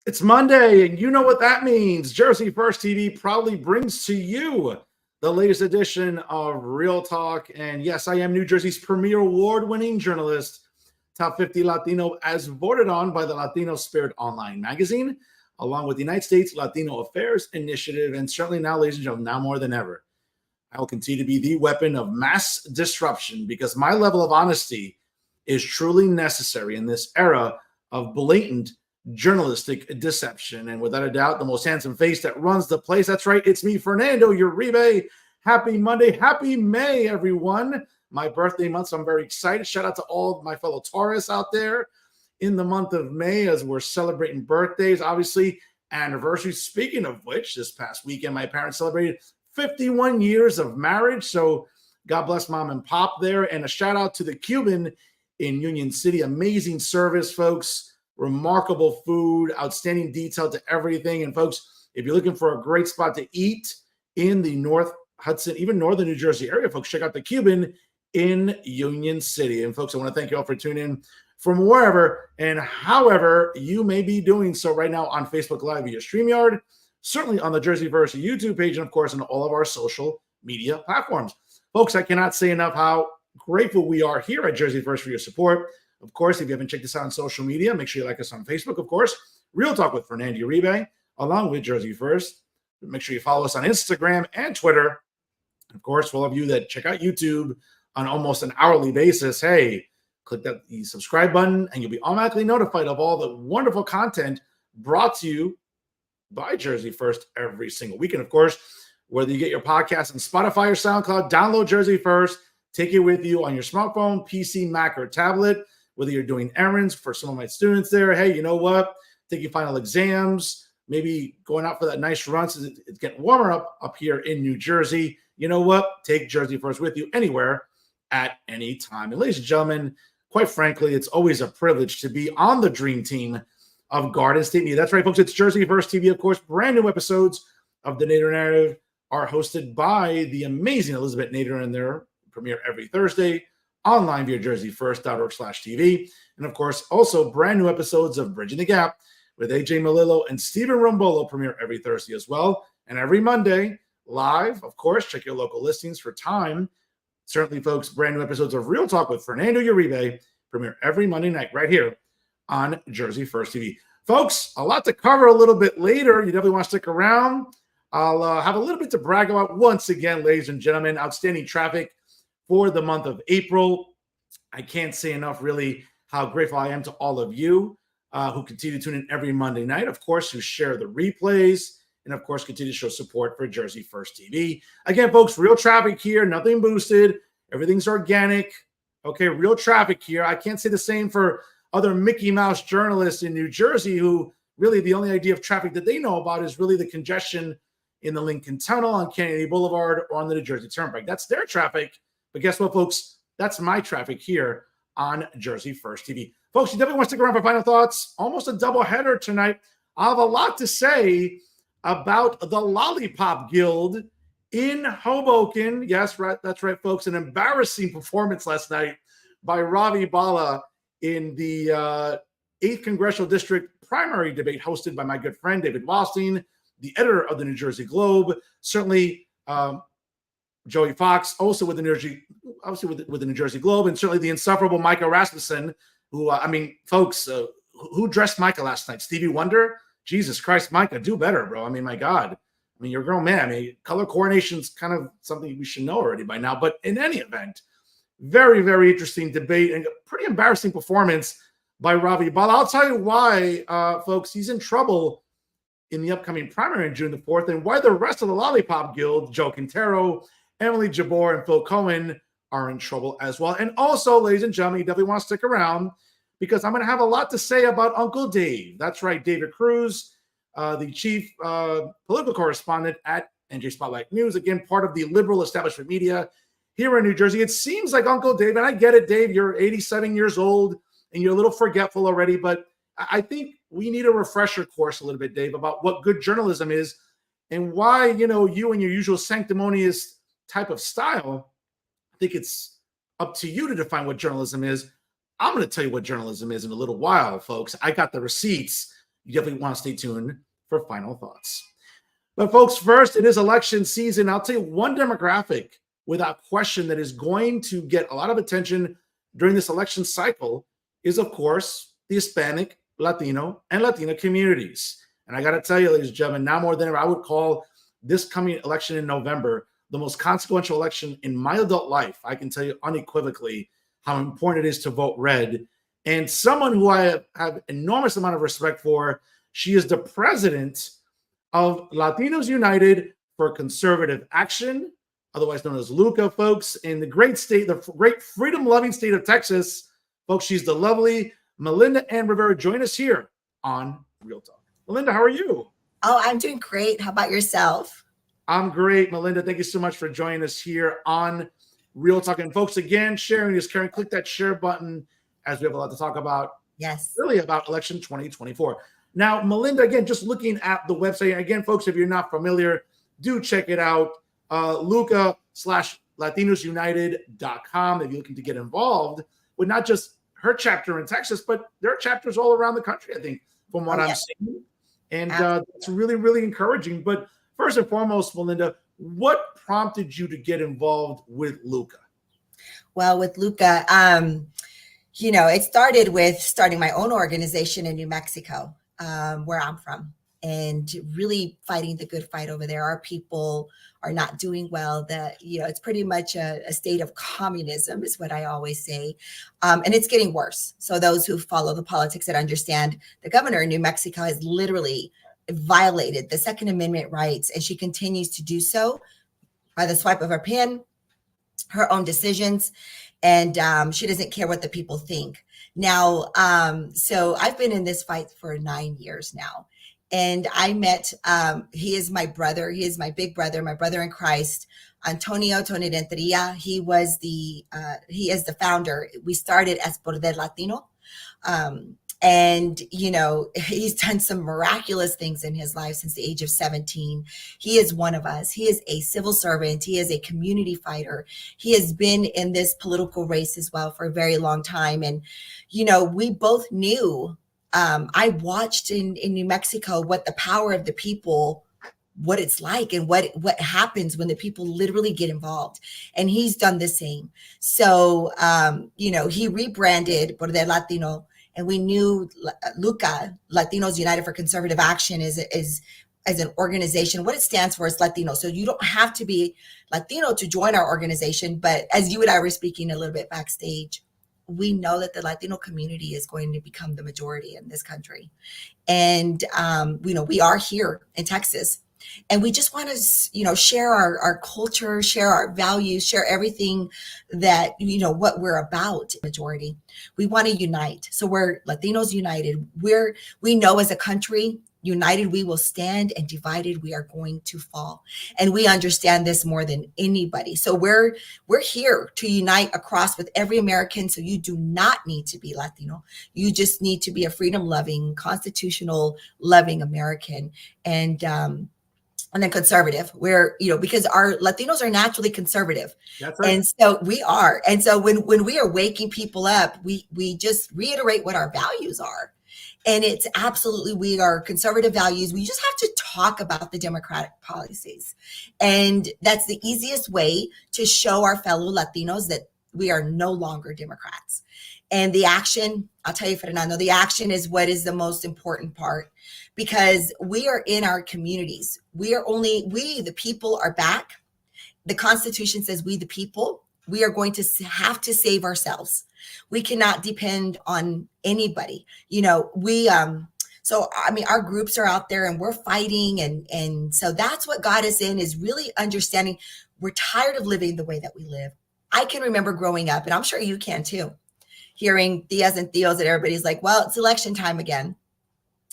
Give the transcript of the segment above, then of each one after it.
It's Monday, and you know what that means. Jersey First TV proudly brings to you the latest edition of Real Talk. And yes, I am New Jersey's premier award-winning journalist, Top 50 Latino, as voted on by the Latino Spirit Online magazine, along with the United States Latino Affairs Initiative. And certainly now, ladies and gentlemen, now more than ever, I will continue to be the weapon of mass disruption because my level of honesty is truly necessary in this era of blatant journalistic deception. And without a doubt, the most handsome face that runs the place. That's right. It's me, Fernando Uribe. Happy Monday. Happy May, everyone. My birthday month, so I'm very excited. Shout out to all my fellow Taurus out there in the month of May as we're celebrating birthdays, obviously anniversaries. Speaking of which, this past weekend, my parents celebrated 51 years of marriage. So God bless mom and pop there. And a shout out to the Cuban in Union City. Amazing service, folks. Remarkable food, outstanding detail to everything. And folks, if you're looking for a great spot to eat in the North Hudson, even northern New Jersey area, folks, check out the Cuban in Union City. And folks, I want to thank you all for tuning in from wherever and however you may be doing so right now on Facebook Live via StreamYard, certainly on the Jersey Verse YouTube page, and of course on all of our social media platforms. Folks, I cannot say enough how grateful we are here at Jersey First for your support. Of course, if you haven't checked us out on social media, make sure you like us on Facebook, of course. Real Talk with Fernando Uribe, along with Jersey First. Make sure you follow us on Instagram and Twitter. Of course, for all of you that check out YouTube on almost an hourly basis, hey, click the subscribe button and you'll be automatically notified of all the wonderful content brought to you by Jersey First every single week. And of course, whether you get your podcast on Spotify or SoundCloud, download Jersey First, take it with you on your smartphone, PC, Mac, or tablet. Whether you're doing errands for some of my students there, hey, you know what? Taking final exams, maybe going out for that nice run since it's getting warmer up here in New Jersey. You know what? Take Jersey First with you anywhere at any time. And ladies and gentlemen, quite frankly, it's always a privilege to be on the dream team of Garden State Media. That's right, folks. It's Jersey First TV, of course. Brand new episodes of The Nader Narrative are hosted by the amazing Elizabeth Nader, and their premiere every Thursday online via jerseyfirst.org/TV. And of course, also brand new episodes of Bridging the Gap with AJ Malillo and Stephen Rombolo premiere every Thursday as well. And every Monday, live, of course, check your local listings for time. Certainly, folks, brand new episodes of Real Talk with Fernando Uribe premiere every Monday night right here on Jersey First TV. Folks, a lot to cover a little bit later. You definitely want to stick around. I'll have a little bit to brag about once again, ladies and gentlemen. Outstanding traffic for the month of April. I can't say enough really how grateful I am to all of you who continue to tune in every Monday night, of course, who share the replays, and of course, continue to show support for Jersey First TV. Again, folks, real traffic here, nothing boosted. Everything's organic. Okay, real traffic here. I can't say the same for other Mickey Mouse journalists in New Jersey who really the only idea of traffic that they know about is really the congestion in the Lincoln Tunnel on Kennedy Boulevard or on the New Jersey Turnpike. That's their traffic. But guess what, folks? That's my traffic here on Jersey First TV. Folks, you definitely want to stick around for final thoughts. Almost a double header tonight. I have a lot to say about the Lollipop Guild in Hoboken. Yes, right. That's right, folks. An embarrassing performance last night by Ravi Bala in the 8th Congressional District primary debate hosted by my good friend David Wallstein, the editor of the New Jersey Globe. Certainly, Joey Fox, also with the New Jersey, obviously with the New Jersey Globe, and certainly the insufferable Micah Rasmussen, who, folks, who dressed Micah last night? Stevie Wonder? Jesus Christ, Micah, do better, bro. My God. You're a grown man. Color coordination's kind of something we should know already by now. But in any event, very, very interesting debate and a pretty embarrassing performance by Ravi Bala. I'll tell you why, folks, he's in trouble in the upcoming primary on June the 4th, and why the rest of the Lollipop Guild, Joe Quintero, Emily Jabor, and Phil Cohen are in trouble as well. And also, ladies and gentlemen, you definitely want to stick around because I'm going to have a lot to say about Uncle Dave. That's right, David Cruz, the chief political correspondent at NJ Spotlight News, again, part of the liberal establishment media here in New Jersey. It seems like Uncle Dave, and I get it, Dave, you're 87 years old and you're a little forgetful already, but I think we need a refresher course a little bit, Dave, about what good journalism is and why, you and your usual sanctimonious type of style. I think it's up to you to define what journalism is. I'm going to tell you what journalism is in a little while, folks. I got the receipts you definitely want to stay tuned for final thoughts. But folks, first, it is election season. I'll tell you one demographic without question that is going to get a lot of attention during this election cycle is, of course, the Hispanic, Latino, and Latina communities. And I got to tell you, ladies and gentlemen, now more than ever, I would call this coming election in November the most consequential election in my adult life. I can tell you unequivocally how important it is to vote red. And someone who I have enormous amount of respect for, she is the president of Latinos United for Conservative Action, otherwise known as LUCA, folks, in the great state, the great freedom-loving state of Texas. Folks, she's the lovely Melinda and Rivera. Join us here on Real Talk. Melinda, how are you? Oh, I'm doing great. How about yourself? I'm great, Melinda. Thank you so much for joining us here on Real Talk. And folks, again, sharing is caring. Click that share button as we have a lot to talk about. Yes. Really about election 2024. Now, Melinda, again, just looking at the website. Again, folks, if you're not familiar, do check it out. LUCA/LatinosUnited.com if you're looking to get involved with not just her chapter in Texas, but there are chapters all around the country, I think, from what I'm seeing. And it's really, really encouraging. But first and foremost, Melinda, what prompted you to get involved with LUCA? Well, with LUCA, it started with starting my own organization in New Mexico, where I'm from, and really fighting the good fight over there. Our people are not doing well. It's pretty much a state of communism is what I always say. And it's getting worse. So those who follow the politics that understand, the governor in New Mexico has literally violated the Second Amendment rights, and she continues to do so by the swipe of her pen, her own decisions, and she doesn't care what the people think. Now, so I've been in this fight for 9 years now, and I met, he is my brother, he is my big brother, my brother in Christ, Antonio Tony Renteria. He is the founder. We started as Poder Latino. And, he's done some miraculous things in his life since the age of 17. He is one of us. He is a civil servant. He is a community fighter. He has been in this political race as well for a very long time. And, we both knew, I watched in New Mexico what the power of the people, what it's like, and what happens when the people literally get involved. And he's done the same. So, he rebranded Poder Latino. And we knew LUCA, Latinos United for Conservative Action, is as an organization. What it stands for is Latino. So you don't have to be Latino to join our organization. But as you and I were speaking a little bit backstage, we know that the Latino community is going to become the majority in this country. And, we are here in Texas. And we just want to, share our culture, share our values, share everything that, what we're about, majority. We want to unite. So we're Latinos United. We know as a country, united we will stand, and divided we are going to fall. And we understand this more than anybody. So we're here to unite across with every American. So you do not need to be Latino. You just need to be a freedom-loving, constitutional-loving American. And then conservative, where, because our Latinos are naturally conservative. That's right. And so we are. And so when we are waking people up, we just reiterate what our values are. And it's absolutely, we are conservative values. We just have to talk about the Democratic policies. And that's the easiest way to show our fellow Latinos that we are no longer Democrats. And the action, I'll tell you, Fernando, the action is what is the most important part, because we are in our communities. We, the people, are back. The Constitution says we, the people, we are going to have to save ourselves. We cannot depend on anybody. Our groups are out there and we're fighting. And so that's what got us in, is really understanding we're tired of living the way that we live. I can remember growing up, and I'm sure you can too, hearing tias and tios that everybody's like, well, it's election time again.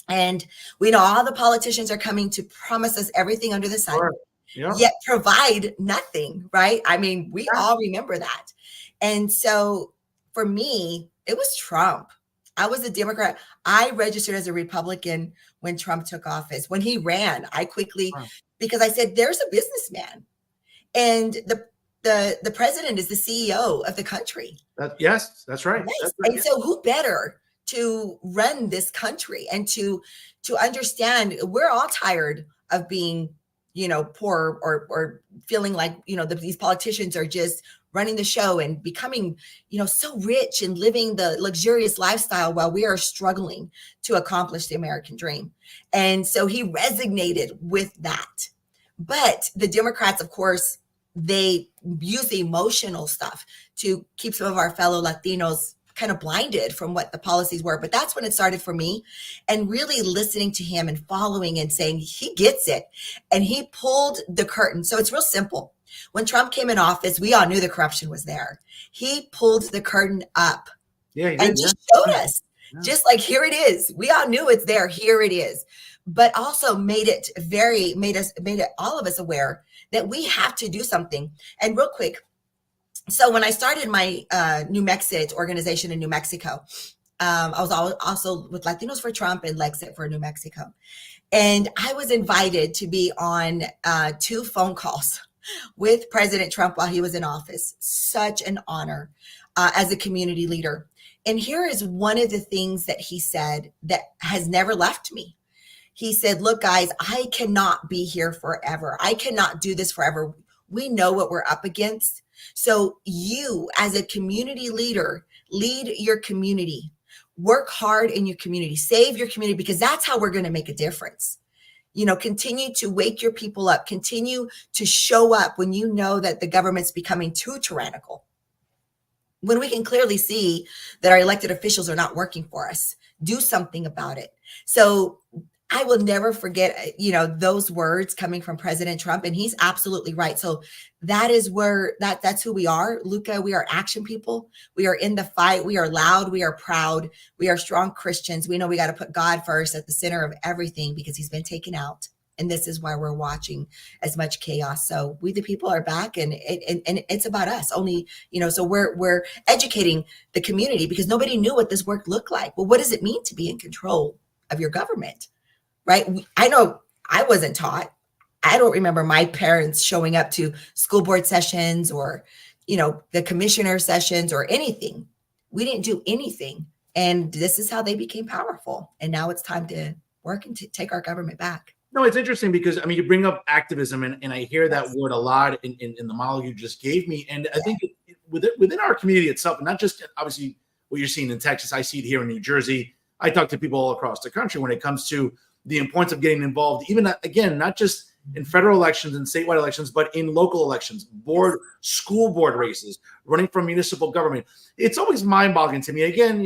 And we know all the politicians are coming to promise us everything under the sun, Sure. Yeah. Yet provide nothing, right? I mean, we all remember that. And so for me, it was Trump. I was a Democrat. I registered as a Republican when Trump took office. When he ran, I quickly, because I said, there's a businessman, and the president is the CEO of the country. Yes, that's right. Yes. That's right. And so who better to run this country and to understand we're all tired of being, poor or feeling like, these politicians are just running the show and becoming, so rich and living the luxurious lifestyle while we are struggling to accomplish the American dream. And so he resonated with that. But the Democrats, of course, they use the emotional stuff to keep some of our fellow Latinos kind of blinded from what the policies were. But that's when it started for me, and really listening to him and following and saying he gets it. And he pulled the curtain. So it's real simple. When Trump came in office, we all knew the corruption was there. He pulled the curtain up and just showed us, just like, here it is. We all knew it's there. Here it is. But also made it all of us aware that we have to do something. And real quick, so when I started my New Mexit organization in New Mexico, I was also with Latinos for Trump and Lexit for New Mexico. And I was invited to be on 2 phone calls with President Trump while he was in office. Such an honor as a community leader. And here is one of the things that he said that has never left me. He said, look, guys, I cannot be here forever. I cannot do this forever. We know what we're up against. So you, as a community leader, lead your community. Work hard in your community. Save your community, because that's how we're going to make a difference. Continue to wake your people up. Continue to show up when you know that the government's becoming too tyrannical. When we can clearly see that our elected officials are not working for us, do something about it. So I will never forget, those words coming from President Trump, and he's absolutely right. So that is where that's who we are. LUCA, we are action people. We are in the fight. We are loud. We are proud. We are strong Christians. We know we got to put God first at the center of everything, because he's been taken out. And this is why we're watching as much chaos. So we, the people, are back, and it's about us only, so we're educating the community, because nobody knew what this work looked like. Well, what does it mean to be in control of your government? Right? I know I wasn't taught. I don't remember my parents showing up to school board sessions or, the commissioner sessions or anything. We didn't do anything. And this is how they became powerful. And now it's time to work and to take our government back. No, it's interesting because, you bring up activism, and I hear that word a lot in the model you just gave me. And I think within our community itself, and not just obviously what you're seeing in Texas, I see it here in New Jersey. I talk to people all across the country when it comes to the importance of getting involved, even again, not just in federal elections and statewide elections, but in local elections, school board races, running for municipal government. It's always mind-boggling to me. Again,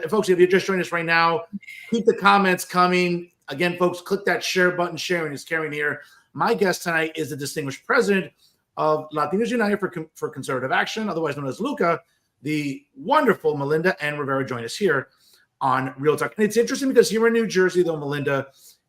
folks, if you're just joining us right now, keep the comments coming. Again, folks, click that share button. Sharing is caring here. My guest tonight is the distinguished president of Latinos United for Conservative Action, otherwise known as LUCA, the wonderful Melinda and Rivera join us here on Real Talk. And it's interesting because here in New Jersey, though, Melinda,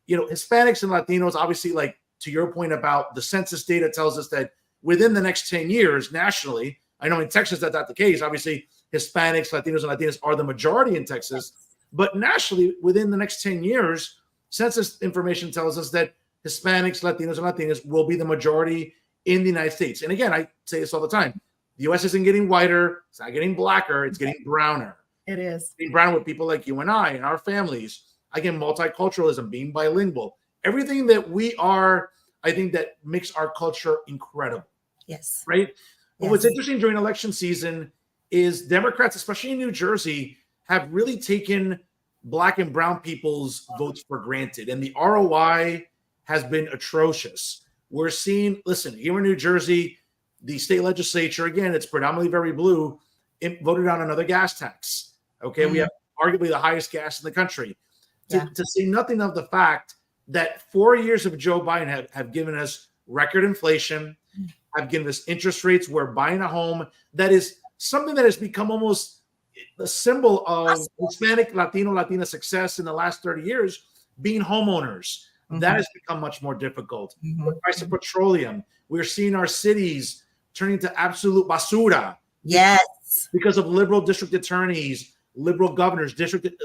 Hispanics and Latinos, obviously, like to your point about the census data tells us that within the next 10 years nationally, I know in Texas that's not the case. Obviously, Hispanics, Latinos, and Latinas are the majority in Texas. But nationally, within the next 10 years, census information tells us that Hispanics, Latinos, and Latinas will be the majority in the United States. And again, I say this all the time. The U.S. isn't getting whiter. It's not getting blacker. It's getting browner. It is. Being brown with people like you and I and our families. Again, multiculturalism, being bilingual. Everything that we are, I think that makes our culture incredible. Yes. Right? But yes. What's interesting during election season is Democrats, especially in New Jersey, have really taken Black and brown people's votes for granted. And the ROI has been atrocious. We're seeing, listen, here in New Jersey, the state legislature, again, it's predominantly very blue, it voted on another gas tax. Okay, mm-hmm. We have arguably the highest gas in the country. To say nothing of the fact that 4 years of Joe Biden have given us record inflation, have given us interest rates where buying a home, that is something that has become almost the symbol of Hispanic, Latino, Latina success in the last 30 years, being homeowners. Mm-hmm. That has become much more difficult. Mm-hmm. The price of petroleum. We're seeing our cities turning to absolute basura. Yes. Because of liberal district attorneys, liberal governors,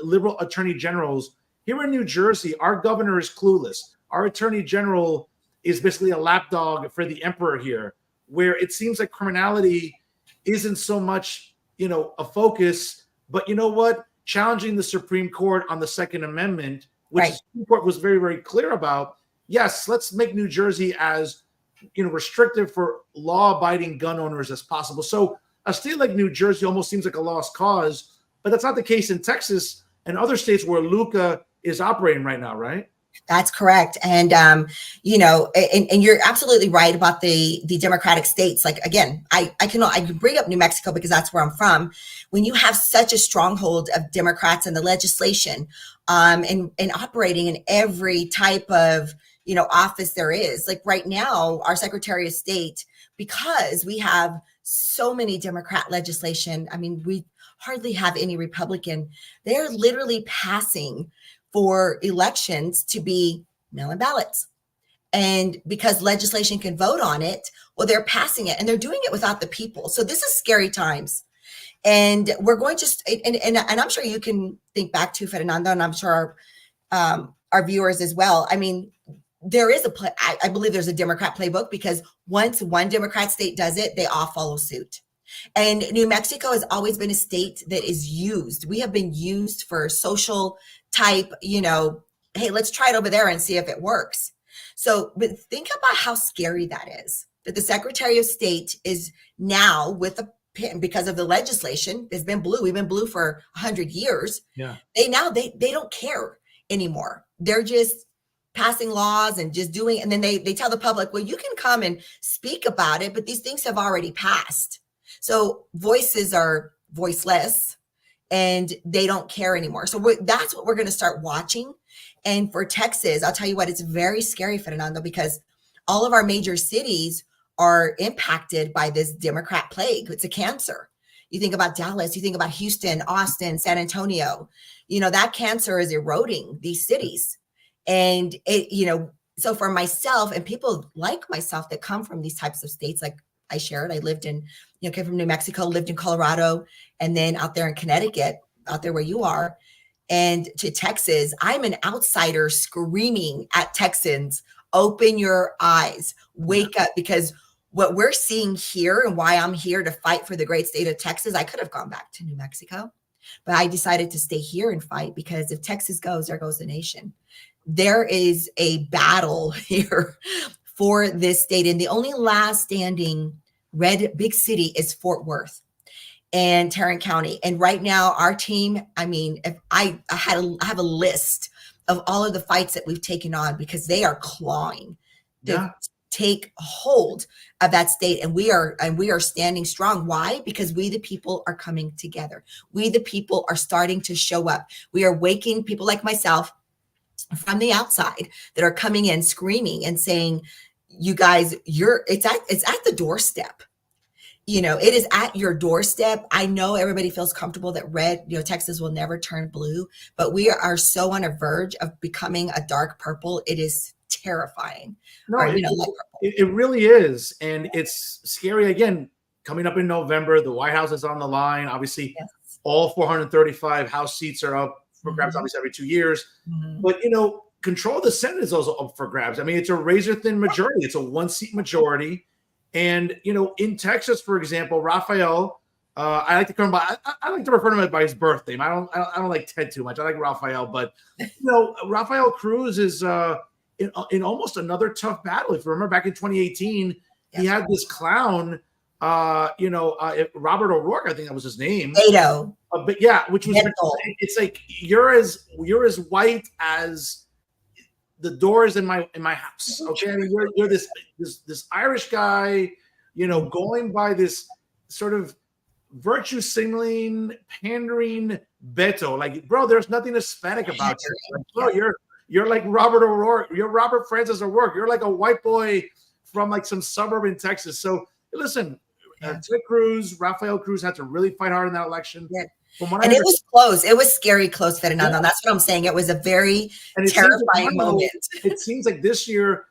liberal attorney generals. Here in New Jersey, our governor is clueless. Our attorney general is basically a lapdog for the emperor here, where it seems like criminality isn't so much, a focus, but you know what? challenging the Supreme Court on the Second Amendment, which Right. the Supreme Court was very, very clear about. Yes, let's make New Jersey as restrictive for law-abiding gun owners as possible. So a state like New Jersey almost seems like a lost cause, but that's not the case in Texas and other states where LUCA is operating right now, right? That's correct. And, and you're absolutely right about the Democratic states. Like, again, I can bring up New Mexico because that's where I'm from. When you have such a stronghold of Democrats in the legislation, and operating in every type of, office there is, like right now, our Secretary of State, because we have so many Democrat legislation, I mean, we hardly have any Republican. They're literally passing for elections to be mail-in ballots. And because legislation can vote on it, well, they're passing it and they're doing it without the people. So this is scary times. And we're going to, and I'm sure you can think back to Fernando, and I'm sure our viewers as well. I mean, there is I believe there's a Democrat playbook, because once one Democrat state does it, they all follow suit. And New Mexico has always been a state that is used. We have been used for social type, hey, let's try it over there and see if it works. So, but think about how scary that is, that the Secretary of State is now with a pin because of the legislation. It's been blue. We've been blue for 100 years. Yeah. They don't care anymore. They're just passing laws and just doing, and then they tell the public, well, you can come and speak about it, but these things have already passed. So voices are voiceless and they don't care anymore. So that's what we're going to start watching. And for Texas, I'll tell you what, it's very scary, Fernando, because all of our major cities are impacted by this Democrat plague. It's a cancer. You think about Dallas, you think about Houston, Austin, San Antonio, that cancer is eroding these cities. And so for myself and people like myself that come from these types of states, like I shared, I lived in, came from New Mexico, lived in Colorado, and then out there in Connecticut, out there where you are, and to Texas, I'm an outsider screaming at Texans, open your eyes, wake up, because what we're seeing here and why I'm here to fight for the great state of Texas, I could have gone back to New Mexico, but I decided to stay here and fight, because if Texas goes, there goes the nation. There is a battle here for this state. And the only last standing red big city is Fort Worth and Tarrant County. And right now our team, I mean, if I have a list of all of the fights that we've taken on, because they are clawing to take hold of that state. And we are standing strong. Why? Because we, the people, are coming together. We, the people, are starting to show up. We are waking people like myself from the outside that are coming in screaming and saying, you guys, it's at the doorstep. It is at your doorstep. I know everybody feels comfortable that red, Texas will never turn blue, but we are so on a verge of becoming a dark purple. It is terrifying. No, light purple. It really is. And it's scary. Again, coming up in November, the White House is on the line. Obviously, Yes. all 435 House seats are up for grabs, obviously, every 2 years. Mhm. But, control of the Senate is also up for grabs. I mean, it's a razor-thin majority. It's a one-seat majority. And, in Texas, for example, Rafael, I like to call him I like to refer to him by his birth name. I don't like Ted too much. I like Rafael. But, Rafael Cruz is in almost another tough battle. If you remember back in 2018, he had this clown, Robert O'Rourke, I think that was his name. Beto. But yeah, which was, it's like you're as white as the doors in my house. Okay, I mean, you're this Irish guy, going by this sort of virtue signaling, pandering Beto. Like, bro, there's nothing Hispanic about you. Like, bro, you're like Robert O'Rourke. You're Robert Francis O'Rourke. You're like a white boy from like some suburb in Texas. So listen, Rafael Cruz had to really fight hard in that election. Yeah. And it was close. It was scary close, Fernando. Yeah. That's what I'm saying. It was a very terrifying moment. It seems like this year,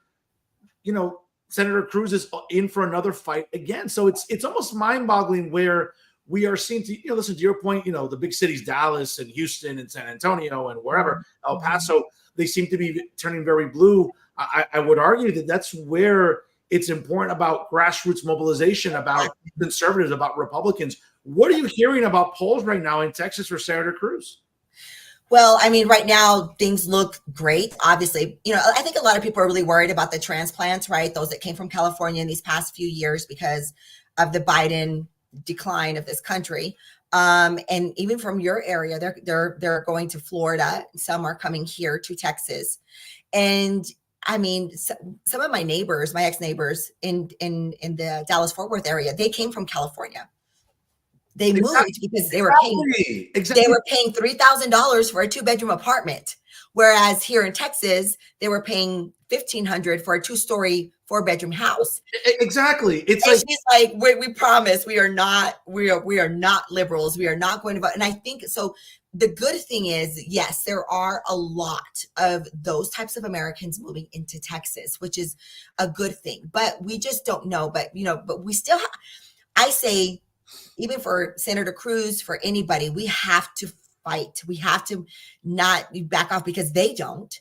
Senator Cruz is in for another fight again. So it's almost mind-boggling where we are seeing, listen to your point, the big cities, Dallas and Houston and San Antonio and wherever, El Paso, they seem to be turning very blue. I would argue that that's where It's important about grassroots mobilization, about conservatives, about Republicans. What are you hearing about polls right now in Texas for Senator Cruz? Well, I mean, right now things look great. Obviously, I think a lot of people are really worried about the transplants, right? Those that came from California in these past few years because of the Biden decline of this country. And even from your area, they're going to Florida. Some are coming here to Texas. And I mean, some of my neighbors, my ex-neighbors in the Dallas-Fort Worth area, they came from California. They moved because they were paying $3,000 for a 2-bedroom apartment, whereas here in Texas they were paying $1,500 for a 2-story 4-bedroom house. Exactly. It's and like she's like, we promise we are not liberals. We are not going to vote. And I think so. The good thing is, yes, there are a lot of those types of Americans moving into Texas, which is a good thing. But we just don't know. But but we still. I say, even for Senator Cruz, for anybody, we have to fight. We have to not back off because they don't.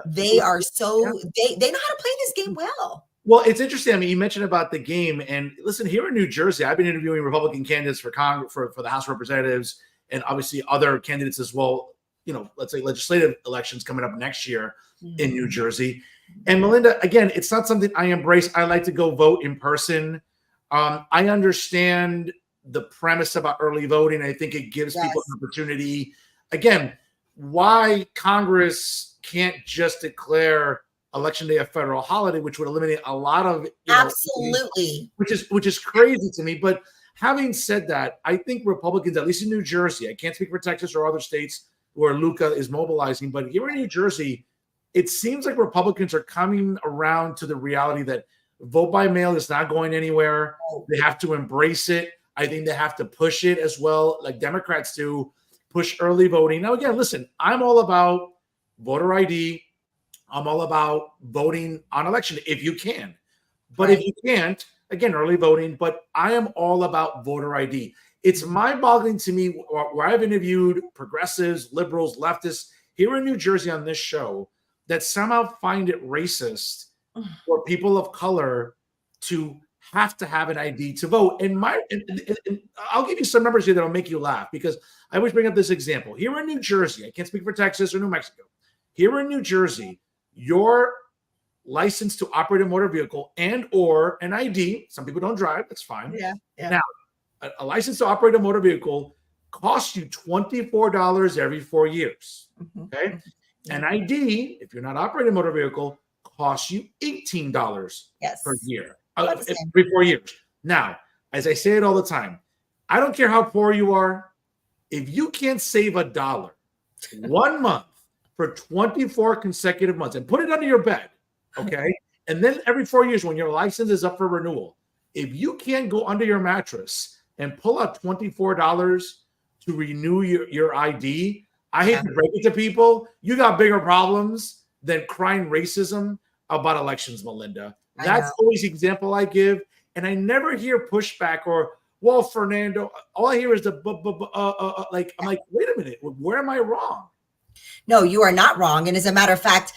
They are so they know how to play this game well. Well, it's interesting. I mean, you mentioned about the game, and listen, here in New Jersey, I've been interviewing Republican candidates for Congress, for the House of Representatives, and obviously other candidates as well. Let's say legislative elections coming up next year in New Jersey. And Melinda, again, it's not something I embrace. I like to go vote in person. I understand the premise about early voting. I think it gives people an opportunity. Again, why Congress can't just declare Election Day a federal holiday, which would eliminate a lot of absolutely, which is crazy to me. But having said that, I think Republicans, at least in New Jersey, I can't speak for Texas or other states where LUCA is mobilizing, but here in New Jersey, it seems like Republicans are coming around to the reality that vote by mail is not going anywhere. They have to embrace it. I think they have to push it as well, like Democrats do, push early voting. Now, again, listen, I'm all about voter ID. I'm all about voting on election if you can. But if you can't, again, early voting. But I am all about voter ID. It's mind-boggling to me where I've interviewed progressives, liberals, leftists here in New Jersey on this show that somehow find it racist for people of color to have to have an ID to vote. And I'll give you some numbers here that'll make you laugh, because I always bring up this example. Here in New Jersey, I can't speak for Texas or New Mexico. Here in New Jersey, your license to operate a motor vehicle and or an ID, some people don't drive, that's fine. Yeah. Now, a license to operate a motor vehicle costs you $24 every 4 years. Okay. An ID, if you're not operating a motor vehicle, costs you $18 per year. Every 4 years. Now, as I say it all the time, I don't care how poor you are. If you can't save $1 1 month for 24 consecutive months and put it under your bed, okay? And then every 4 years when your license is up for renewal, if you can't go under your mattress and pull out $24 to renew your ID, I hate to break it to people, you got bigger problems than crying racism about elections, Melinda. That's always the example I give. And I never hear pushback or, well, Fernando, all I hear is I'm like, wait a minute, where am I wrong? No, you are not wrong. And as a matter of fact,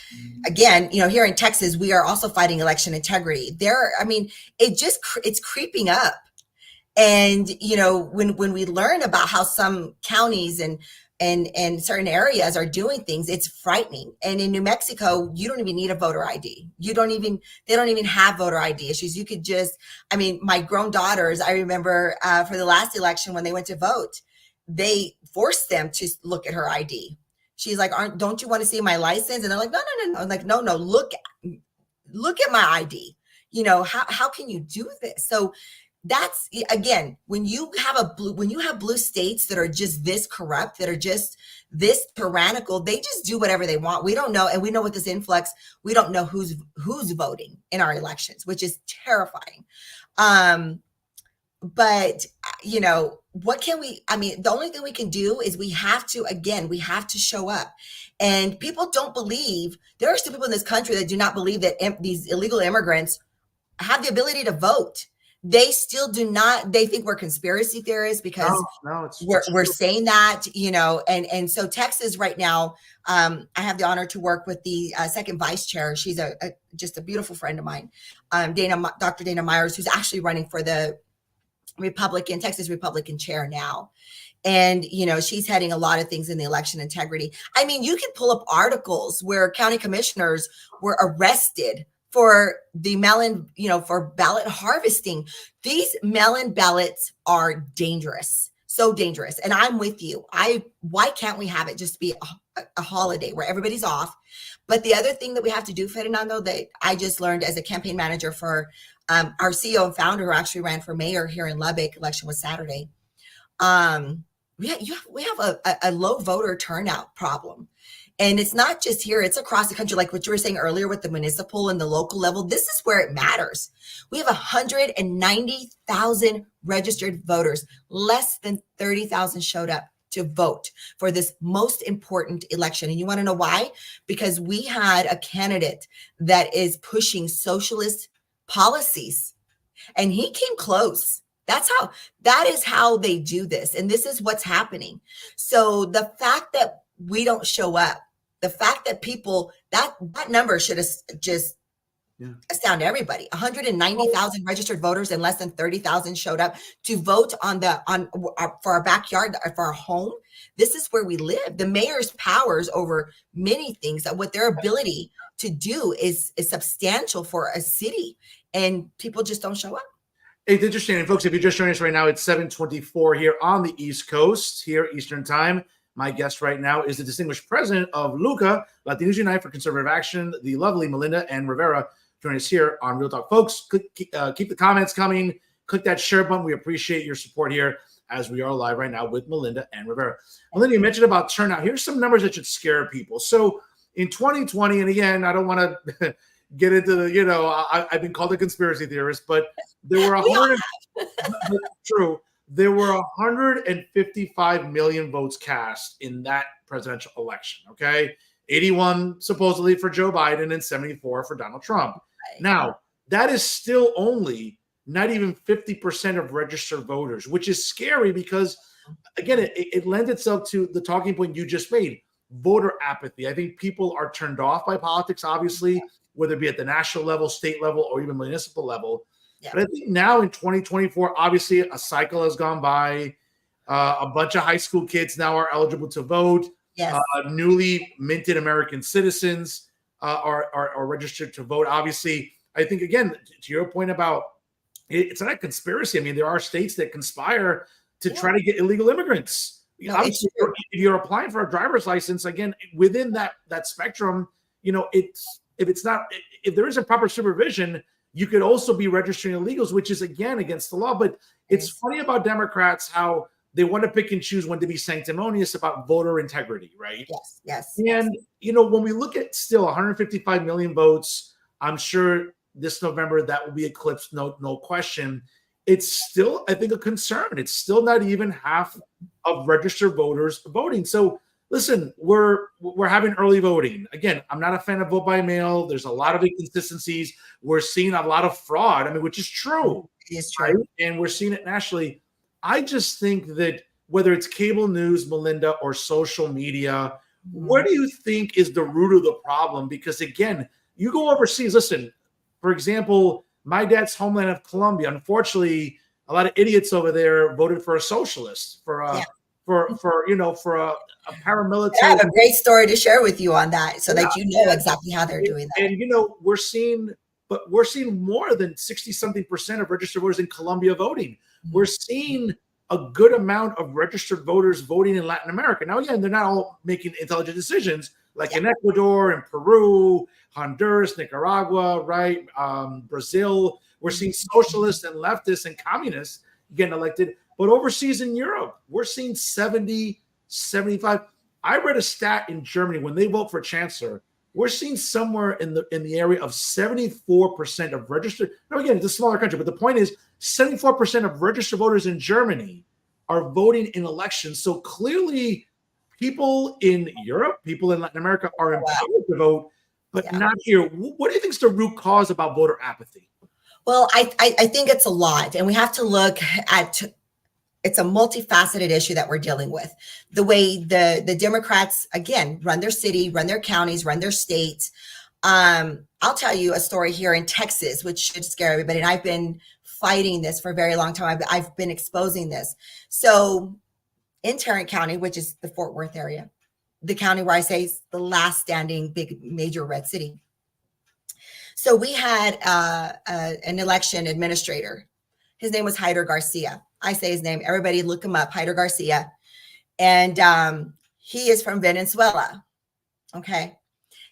again, here in Texas, we are also fighting election integrity. It's creeping up. And, when we learn about how some counties and certain areas are doing things, it's frightening. And in New Mexico, you don't even need a voter ID. They don't even have voter ID issues. You could just, my grown daughters, I remember for the last election when they went to vote, they forced them to look at her ID. She's like, don't you want to see my license? And they're like, no. I'm like, no, look at my ID. How can you do this? So that's, again, when you have blue states that are just this corrupt, that are just this tyrannical, they just do whatever they want. We don't know. And we know with this influx, we don't know who's voting in our elections, which is terrifying. But what can we, the only thing we can do is we have to show up. And people don't believe, there are still people in this country that do not believe that these illegal immigrants have the ability to vote. they still do not, they think we're conspiracy theorists because we're saying that, you know, and so Texas right now, I have the honor to work with the second vice chair. She's just a beautiful friend of mine, Dr. Dana Myers, who's actually running for the Texas Republican chair now. And, you know, she's heading a lot of things in the election integrity. I mean, you can pull up articles where county commissioners were arrested for the mail-in, you know, for ballot harvesting. These mail-in ballots are dangerous, so dangerous. And I'm with you. Why can't we have it just be a holiday where everybody's off? But the other thing that we have to do, Fernando, that I just learned as a campaign manager for our CEO and founder who actually ran for mayor here in Lubbock, election was Saturday. We have a low voter turnout problem. And it's not just here, it's across the country. Like what you were saying earlier with the municipal and the local level, this is where it matters. We have 190,000 registered voters. Less than 30,000 showed up to vote for this most important election. And you want to know why? Because we had a candidate that is pushing socialist policies and he came close. That is how they do this. And this is what's happening. So the fact that we don't show up, the fact that people, that number should just astound everybody. 190,000 registered voters and less than 30,000 showed up to vote for our backyard, for our home. This is where we live. The mayor's powers over many things, that what their ability to do is substantial for a city, and people just don't show up. It's interesting. And folks, if you're just joining us right now, it's 7:24 here on the East Coast, here Eastern time. My guest right now is the distinguished president of LUCA, Latinos Unite for Conservative Action, the lovely Melinda and Rivera. Join us here on Real Talk. Folks, keep the comments coming. Click that share button. We appreciate your support here as we are live right now with Melinda and Rivera. Melinda, you mentioned about turnout. Here's some numbers that should scare people. So in 2020, and again, I don't want to get into the, you know, I've been called a conspiracy theorist, but there were there were 155 million votes cast in that presidential election. Okay, 81 supposedly for Joe Biden and 74 for Donald Trump. Right. Now that is still only not even 50% of registered voters, which is scary because, again, it lends itself to the talking point you just made: voter apathy. I think people are turned off by politics, obviously, whether it be at the national level, state level, or even municipal level. Yeah. But I think now in 2024, obviously a cycle has gone by. A bunch of high school kids now are eligible to vote. Yes. Newly minted American citizens are registered to vote. Obviously, I think, again, to your point about it's not a conspiracy. I mean, there are states that conspire to try to get illegal immigrants. No, obviously, if you're applying for a driver's license, again, within that spectrum, you know, if there isn't proper supervision, you could also be registering illegals, which is, again, against the law. But it's funny about Democrats how they want to pick and choose when to be sanctimonious about voter integrity, right? Yes. And, you know, when we look at still 155 million votes, I'm sure this November that will be eclipsed, no question. It's still, I think, a concern. It's still not even half of registered voters voting. So listen, we're having early voting. Again, I'm not a fan of vote by mail. There's a lot of inconsistencies. We're seeing a lot of fraud. I mean, which is true. It is true. Right? And we're seeing it nationally. I just think that whether it's cable news, Melinda, or social media, where do you think is the root of the problem? Because, again, you go overseas. Listen, for example, my dad's homeland of Colombia. Unfortunately, a lot of idiots over there voted for a socialist, for a paramilitary. I have a great story to share with you on that, so that you know exactly how they're doing that. And you know, we're seeing more than 60-something% of registered voters in Colombia voting. Mm-hmm. We're seeing a good amount of registered voters voting in Latin America. Now, again, they're not all making intelligent decisions, like in Ecuador and Peru, Honduras, Nicaragua, right? Brazil. We're seeing socialists and leftists and communists getting elected. But overseas in Europe, we're seeing 70, 75. I read a stat in Germany when they vote for chancellor, we're seeing somewhere in the area of 74% of registered. Now, again, it's a smaller country, but the point is 74% of registered voters in Germany are voting in elections. So clearly people in Europe, people in Latin America are empowered to vote, but not here. What do you think is the root cause about voter apathy? Well, I think it's a lot, and we have to look at, it's a multifaceted issue that we're dealing with. The way the Democrats, again, run their city, run their counties, run their states. I'll tell you a story here in Texas, which should scare everybody. And I've been fighting this for a very long time. I've been exposing this. So in Tarrant County, which is the Fort Worth area, the county where I say is the last standing big major red city. So we had an election administrator. His name was Hyder Garcia. I say his name. Everybody look him up, Hyder Garcia. And he is from Venezuela. Okay.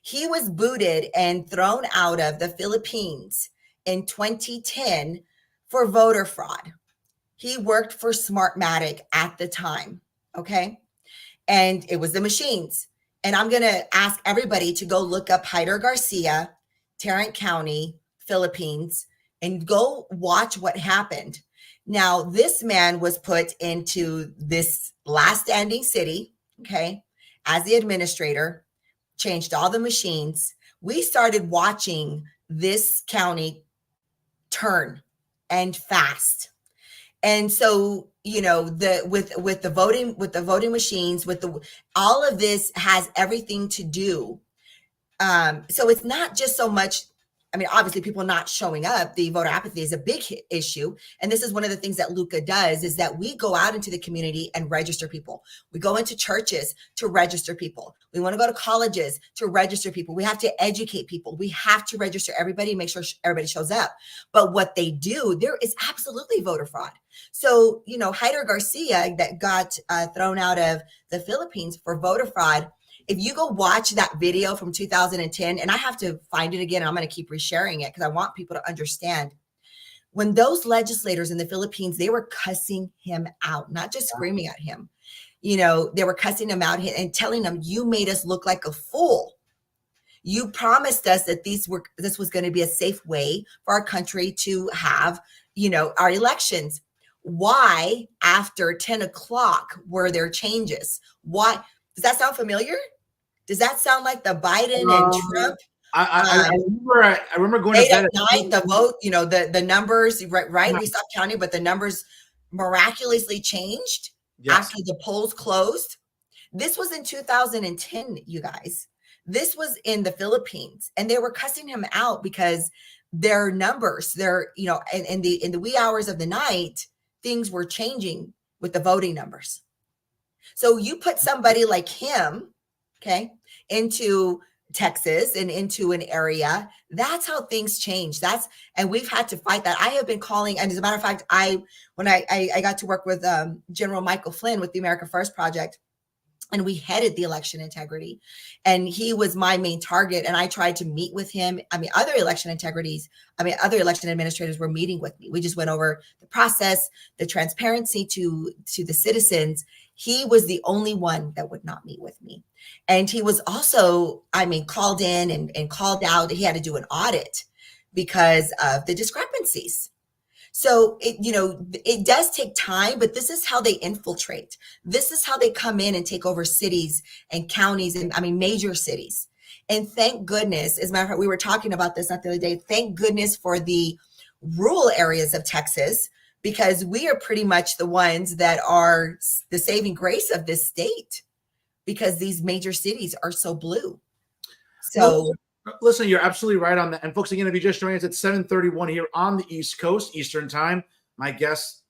He was booted and thrown out of the Philippines in 2010 for voter fraud. He worked for Smartmatic at the time. Okay. And it was the machines. And I'm going to ask everybody to go look up Hyder Garcia, Tarrant County, Philippines, and go watch what happened. Now, this man was put into this last standing city, okay, as the administrator, changed all the machines. We started watching this county turn and fast. And so, you know, with the voting machines, all of this has everything to do. So it's not just so much, I mean, obviously people not showing up, the voter apathy is a big issue. And this is one of the things that LUCA does, is that we go out into the community and register people. We go into churches to register people. We want to go to colleges to register people. We have to educate people. We have to register everybody, make sure everybody shows up. But what they do, there is absolutely voter fraud. So, you know, Hyder Garcia that got thrown out of the Philippines for voter fraud, if you go watch that video from 2010, and I have to find it again, I'm going to keep resharing it because I want people to understand. When those legislators in the Philippines, they were cussing him out, not just screaming at him. You know, they were cussing him out and telling him, you made us look like a fool. You promised us that this was going to be a safe way for our country to have, you know, our elections. Why after 10 o'clock were there changes? Why? Does that sound familiar? Does that sound like the Biden and Trump? I remember going to bed at night, the vote, you know, the numbers, right? We stopped counting, but the numbers miraculously changed after the polls closed. This was in 2010, you guys. This was in the Philippines, and they were cussing him out because their numbers, you know, in the wee hours of the night, things were changing with the voting numbers. So you put somebody like him, okay, into Texas and into an area, that's how things change. And we've had to fight that. I have been calling, and as a matter of fact, when I got to work with General Michael Flynn with the America First Project, and we headed the election integrity, and he was my main target. And I tried to meet with him. I mean, other election administrators were meeting with me. We just went over the process, the transparency to the citizens. He was the only one that would not meet with me. And he was also, I mean, called in and called out. He had to do an audit because of the discrepancies. So it does take time, but this is how they infiltrate. This is how they come in and take over cities and counties, and major cities. And thank goodness, as a matter of fact, we were talking about this not the other day. Thank goodness for the rural areas of Texas, because we are pretty much the ones that are the saving grace of this state, because these major cities are so blue. So. Listen, you're absolutely right on that. And folks, again, if you just joined us, it's 7:31 here on the East Coast, Eastern Time. My guest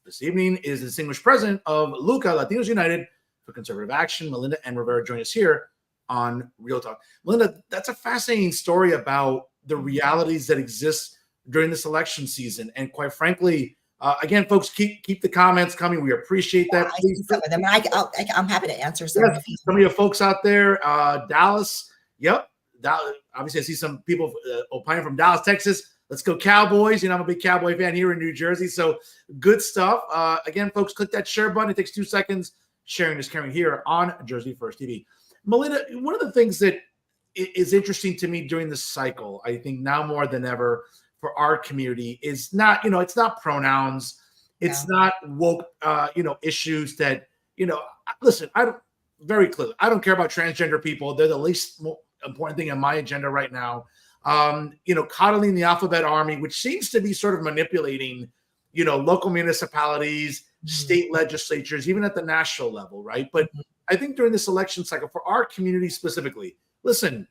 this evening is the distinguished president of LUCA, Latinos United for Conservative Action. Melinda and Rivera join us here on Real Talk. Melinda, that's a fascinating story about the realities that exist during this election season. And quite frankly, again, folks, keep the comments coming. We appreciate that. I see some of them. I'm happy to answer some of them. Some of you folks out there, Dallas, yep. Obviously, I see some people opining from Dallas, Texas. Let's go Cowboys. I'm a big Cowboy fan here in New Jersey. So good stuff. Again, folks, click that share button. It takes 2 seconds. Sharing is caring here on Jersey First TV. Melinda, one of the things that is interesting to me during this cycle, I think now more than ever for our community, is not, it's not pronouns. It's not woke, issues that, listen, very clearly, I don't care about transgender people. They're the least important thing on my agenda right now. coddling the alphabet army, which seems to be sort of manipulating, local municipalities, state legislatures, even at the national level, right? But I think during this election cycle, for our community specifically, listen,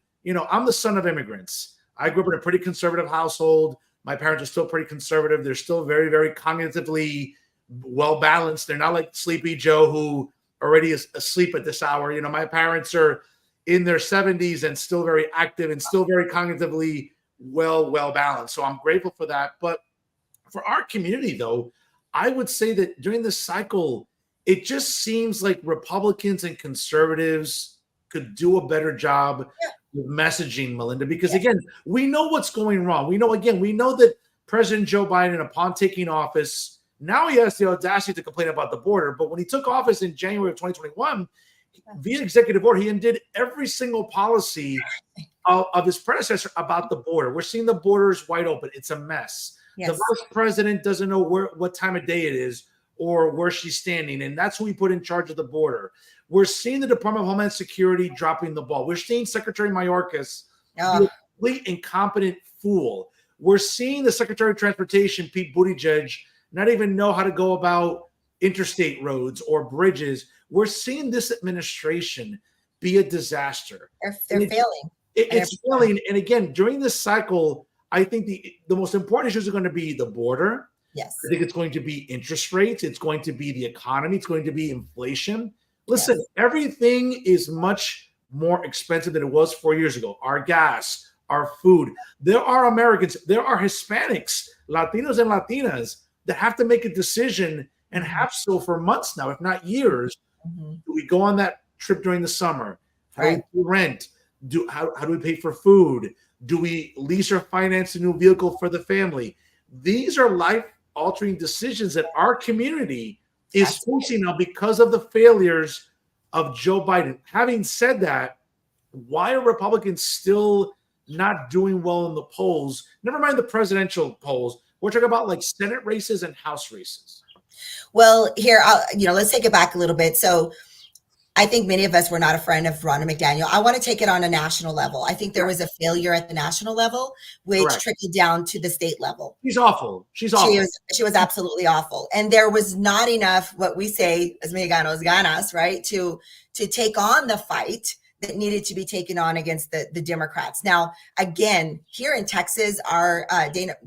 I'm the son of immigrants. I grew up in a pretty conservative household. My parents are still pretty conservative. They're still very, very cognitively well-balanced. They're not like Sleepy Joe, who already is asleep at this hour. My parents are in their 70s and still very active and still very cognitively well-balanced. So I'm grateful for that. But for our community, though, I would say that during this cycle, it just seems like Republicans and conservatives could do a better job with messaging, Melinda, because again, we know what's going wrong. We know that President Joe Biden, upon taking office, now he has the audacity to complain about the border. But when he took office in January of 2021, via executive order, he undid every single policy of his predecessor about the border. We're seeing the borders wide open. It's a mess. Yes. The vice president doesn't know what time of day it is or where she's standing, and that's who we put in charge of the border. We're seeing the Department of Homeland Security dropping the ball. We're seeing Secretary Mayorkas be a complete incompetent fool. We're seeing the Secretary of Transportation, Pete Buttigieg, not even know how to go about interstate roads or bridges. We're seeing this administration be a disaster. They're failing. It's failing. And again, during this cycle, I think the most important issues are going to be the border. Yes. I think it's going to be interest rates. It's going to be the economy. It's going to be inflation. Listen, everything is much more expensive than it was 4 years ago. Our gas, our food. There are Americans, there are Hispanics, Latinos and Latinas that have to make a decision and have so for months now, if not years. Do we go on that trip during the summer? How do we rent? How do we pay for food? Do we lease or finance a new vehicle for the family? These are life-altering decisions that our community is facing now because of the failures of Joe Biden. Having said that, why are Republicans still not doing well in the polls? Never mind the presidential polls. We're talking about like Senate races and House races. Well, here, let's take it back a little bit. So I think many of us were not a friend of Ronna McDaniel. I want to take it on a national level. I think there was a failure at the national level, which trickled down to the state level. She's awful. She's awful. She was absolutely awful. And there was not enough, what we say as mexicanos, ganas, right, to take on the fight that needed to be taken on against the Democrats. Now, again, here in Texas, our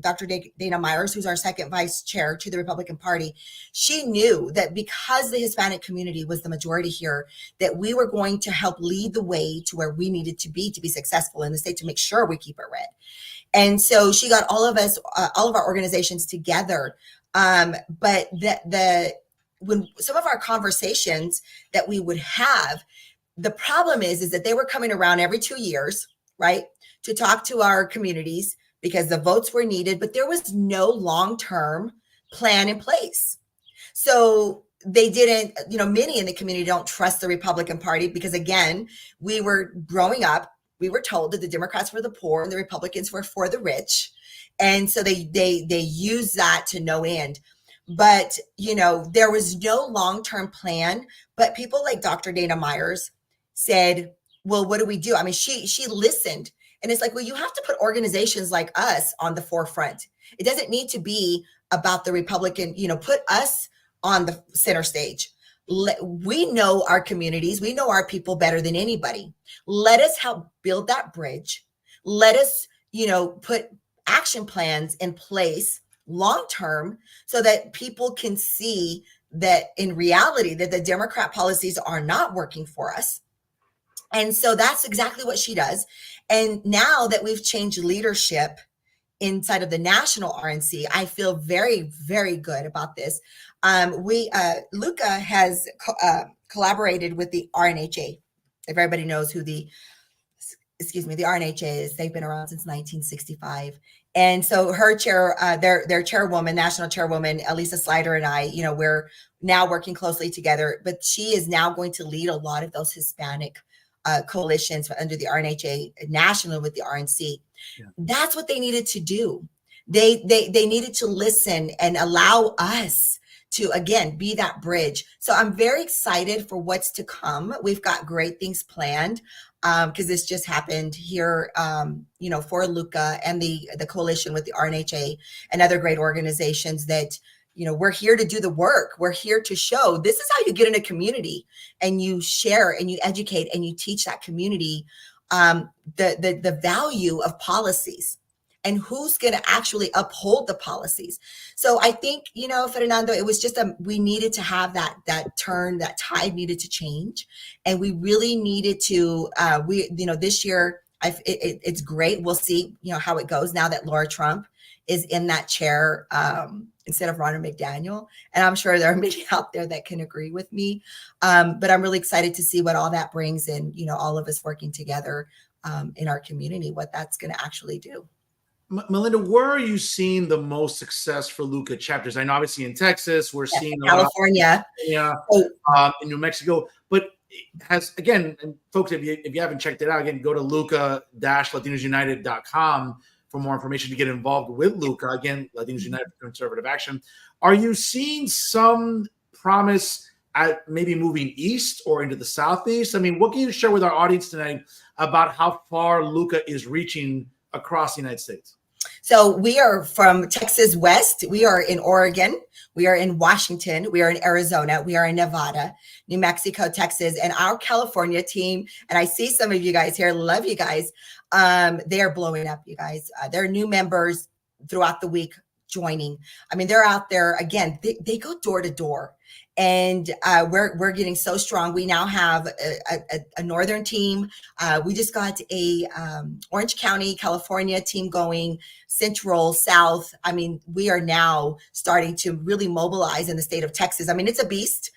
Dr. Dana Myers, who's our second vice chair to the Republican Party, she knew that because the Hispanic community was the majority here, that we were going to help lead the way to where we needed to be successful in the state, to make sure we keep it red. And so she got all of us, all of our organizations together. But when some of our conversations that we would have, the problem is that they were coming around every 2 years, right, to talk to our communities because the votes were needed, but there was no long-term plan in place. So they didn't, many in the community don't trust the Republican Party because, again, we were growing up, we were told that the Democrats were the poor and the Republicans were for the rich. And so they used that to no end. But, there was no long-term plan, but people like Dr. Dana Myers said, well, what do we do? I mean, she listened, and it's like, well, you have to put organizations like us on the forefront. It doesn't need to be about the Republican, put us on the center stage. We know our communities. We know our people better than anybody. Let us help build that bridge. Let us, put action plans in place long-term so that people can see that in reality that the Democrat policies are not working for us. And so that's exactly what she does. And now that we've changed leadership inside of the national RNC, I feel very, very good about this. LUCA has collaborated with the RNHA. If everybody knows who the RNHA is, they've been around since 1965. And so her chair, their chairwoman, national chairwoman, Elisa Slider, and I, we're now working closely together, but she is now going to lead a lot of those Hispanic coalitions under the RNHA national with the RNC. Yeah. That's what they needed to do. They needed to listen and allow us to, again, be that bridge. So I'm very excited for what's to come. We've got great things planned. because this just happened here, for LUCA and the coalition with the RNHA and other great organizations that, we're here to do the work. We're here to show this is how you get in a community and you share and you educate and you teach that community the value of policies and who's going to actually uphold the policies. So I think, Fernando, it was just we needed to have that turn, that tide needed to change. And we really needed to, this year, it's great. We'll see, how it goes now that Laura Trump is in that chair instead of Ronna McDaniel. And I'm sure there are many out there that can agree with me. But I'm really excited to see what all that brings in, all of us working together in our community, what that's going to actually do. Melinda, where are you seeing the most success for LUCA chapters? I know obviously in Texas, we're seeing California, in New Mexico, but and folks, if you haven't checked it out, again, go to LUCA-LatinosUnited.com for more information to get involved with LUCA. Again, Latinos United for Conservative Action. Are you seeing some promise at maybe moving east or into the southeast? I mean, what can you share with our audience tonight about how far LUCA is reaching across the United States? So we are from Texas West. We are in Oregon. We are in Washington. We are in Arizona. We are in Nevada, New Mexico, Texas, and our California team. And I see some of you guys here. Love you guys. They are blowing up, you guys. There are new members throughout the week joining. I mean, they're out there again. They go door to door. And we're getting so strong. We now have a northern team. We just got a Orange County, California team going, Central, South. I mean, we are now starting to really mobilize in the state of Texas. I mean, it's a beast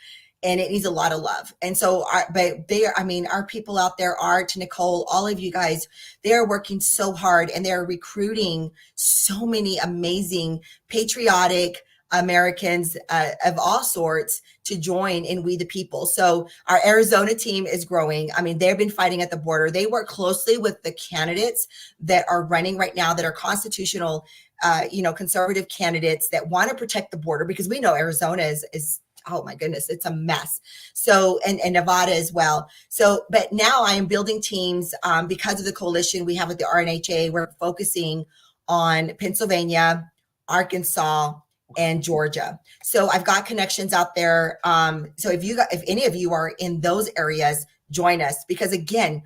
and it needs a lot of love. And so, our people out there, Art, Nicole, all of you guys, they are working so hard and they're recruiting so many amazing, patriotic Americans of all sorts to join in We the People. So our Arizona team is growing. I mean, they've been fighting at the border. They work closely with the candidates that are running right now that are constitutional, conservative candidates that want to protect the border, because we know Arizona is oh my goodness, it's a mess. So, and Nevada as well. So, but now I am building teams because of the coalition we have with the RNHA. We're focusing on Pennsylvania, Arkansas, and Georgia. So I've got connections out there. So if any of you are in those areas, join us, because again,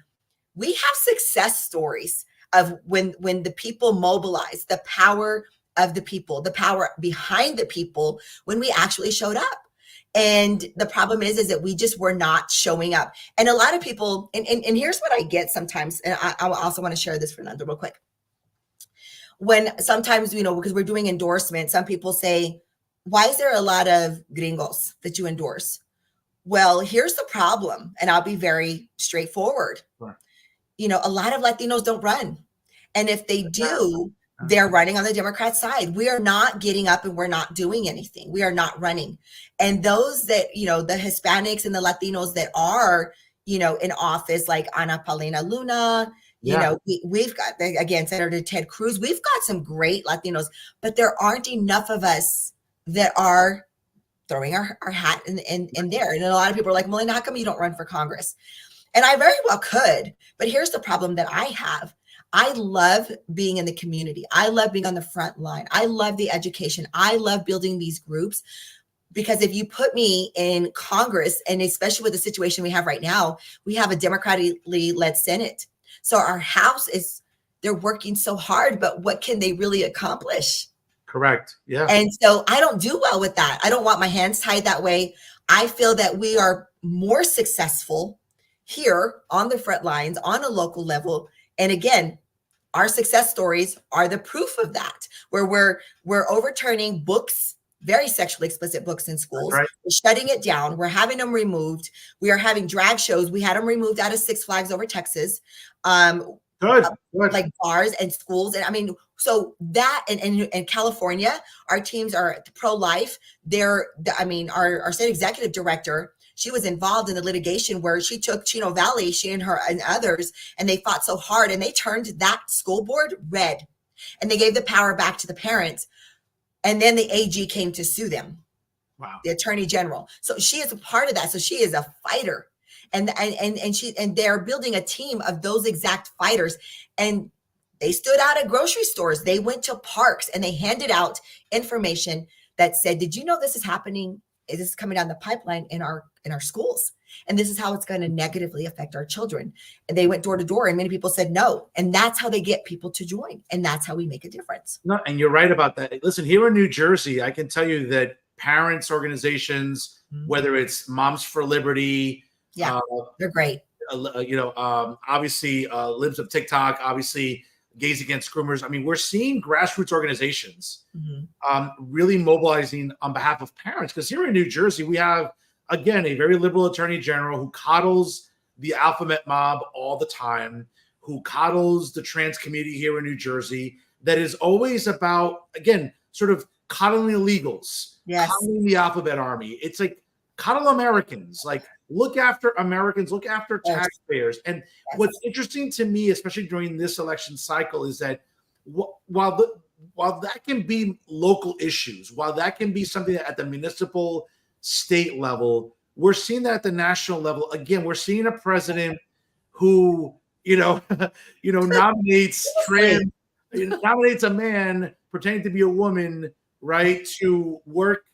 we have success stories of when the people mobilize, the power of the people, the power behind the people when we actually showed up. And the problem is that we just were not showing up. And a lot of people, and here's what I get sometimes, and I also want to share this, Fernando, real quick. When sometimes, because we're doing endorsements, some people say, why is there a lot of gringos that you endorse? Well, here's the problem, and I'll be very straightforward. Sure. A lot of Latinos don't run. And if they do, they're running on the Democrat side. We are not getting up and we're not doing anything. We are not running. And those that, the Hispanics and the Latinos that are, in office, like Ana Paulina Luna, we've got, again, Senator Ted Cruz, we've got some great Latinos, but there aren't enough of us that are throwing our hat in there. And a lot of people are like, Melinda, how come you don't run for Congress? And I very well could, but here's the problem that I have. I love being in the community. I love being on the front line. I love the education. I love building these groups, because if you put me in Congress, and especially with the situation we have right now, we have a democratically led Senate. So our House they're working so hard, but what can they really accomplish? Correct. Yeah. And so I don't do well with that. I don't want my hands tied that way. I feel that we are more successful here on the front lines, on a local level. And again, our success stories are the proof of that, where we're overturning books, very sexually explicit books in schools. Right. We're shutting it down. We're having them removed. We are having drag shows. We had them removed out of Six Flags over Texas. Good. Like bars and schools. And I mean, so that, and California, our teams are pro-life. Our state executive director, she was involved in the litigation where she took Chino Valley, she and her and others, and they fought so hard, and they turned that school board red, and they gave the power back to the parents. And then the AG came to sue them. Wow. The attorney general. So she is a part of that. So she is a fighter. And they're building a team of those exact fighters. And they stood out at grocery stores. They went to parks and they handed out information that said, did you know this is happening? This is coming down the pipeline in our schools. And this is how it's going to negatively affect our children. And they went door to door and many people said no. And that's how they get people to join. And that's how we make a difference. No, and you're right about that. Listen, here in New Jersey, I can tell you that parents organizations, whether it's Moms for Liberty, they're great. Obviously Libs of TikTok, obviously Gays Against Groomers. I mean, we're seeing grassroots organizations really mobilizing on behalf of parents. Because here in New Jersey, we have, again, a very liberal attorney general who coddles the alphabet mob all the time, who coddles the trans community here in New Jersey, that is always about, again, sort of coddling illegals, coddling the alphabet army. It's like coddle Americans, like look after Americans, look after taxpayers. And what's interesting to me, especially during this election cycle, is that while that can be local issues, while that can be something that at the municipal, state level, we're seeing that at the national level. Again, we're seeing a president who, nominates nominates a man pretending to be a woman, right, to work,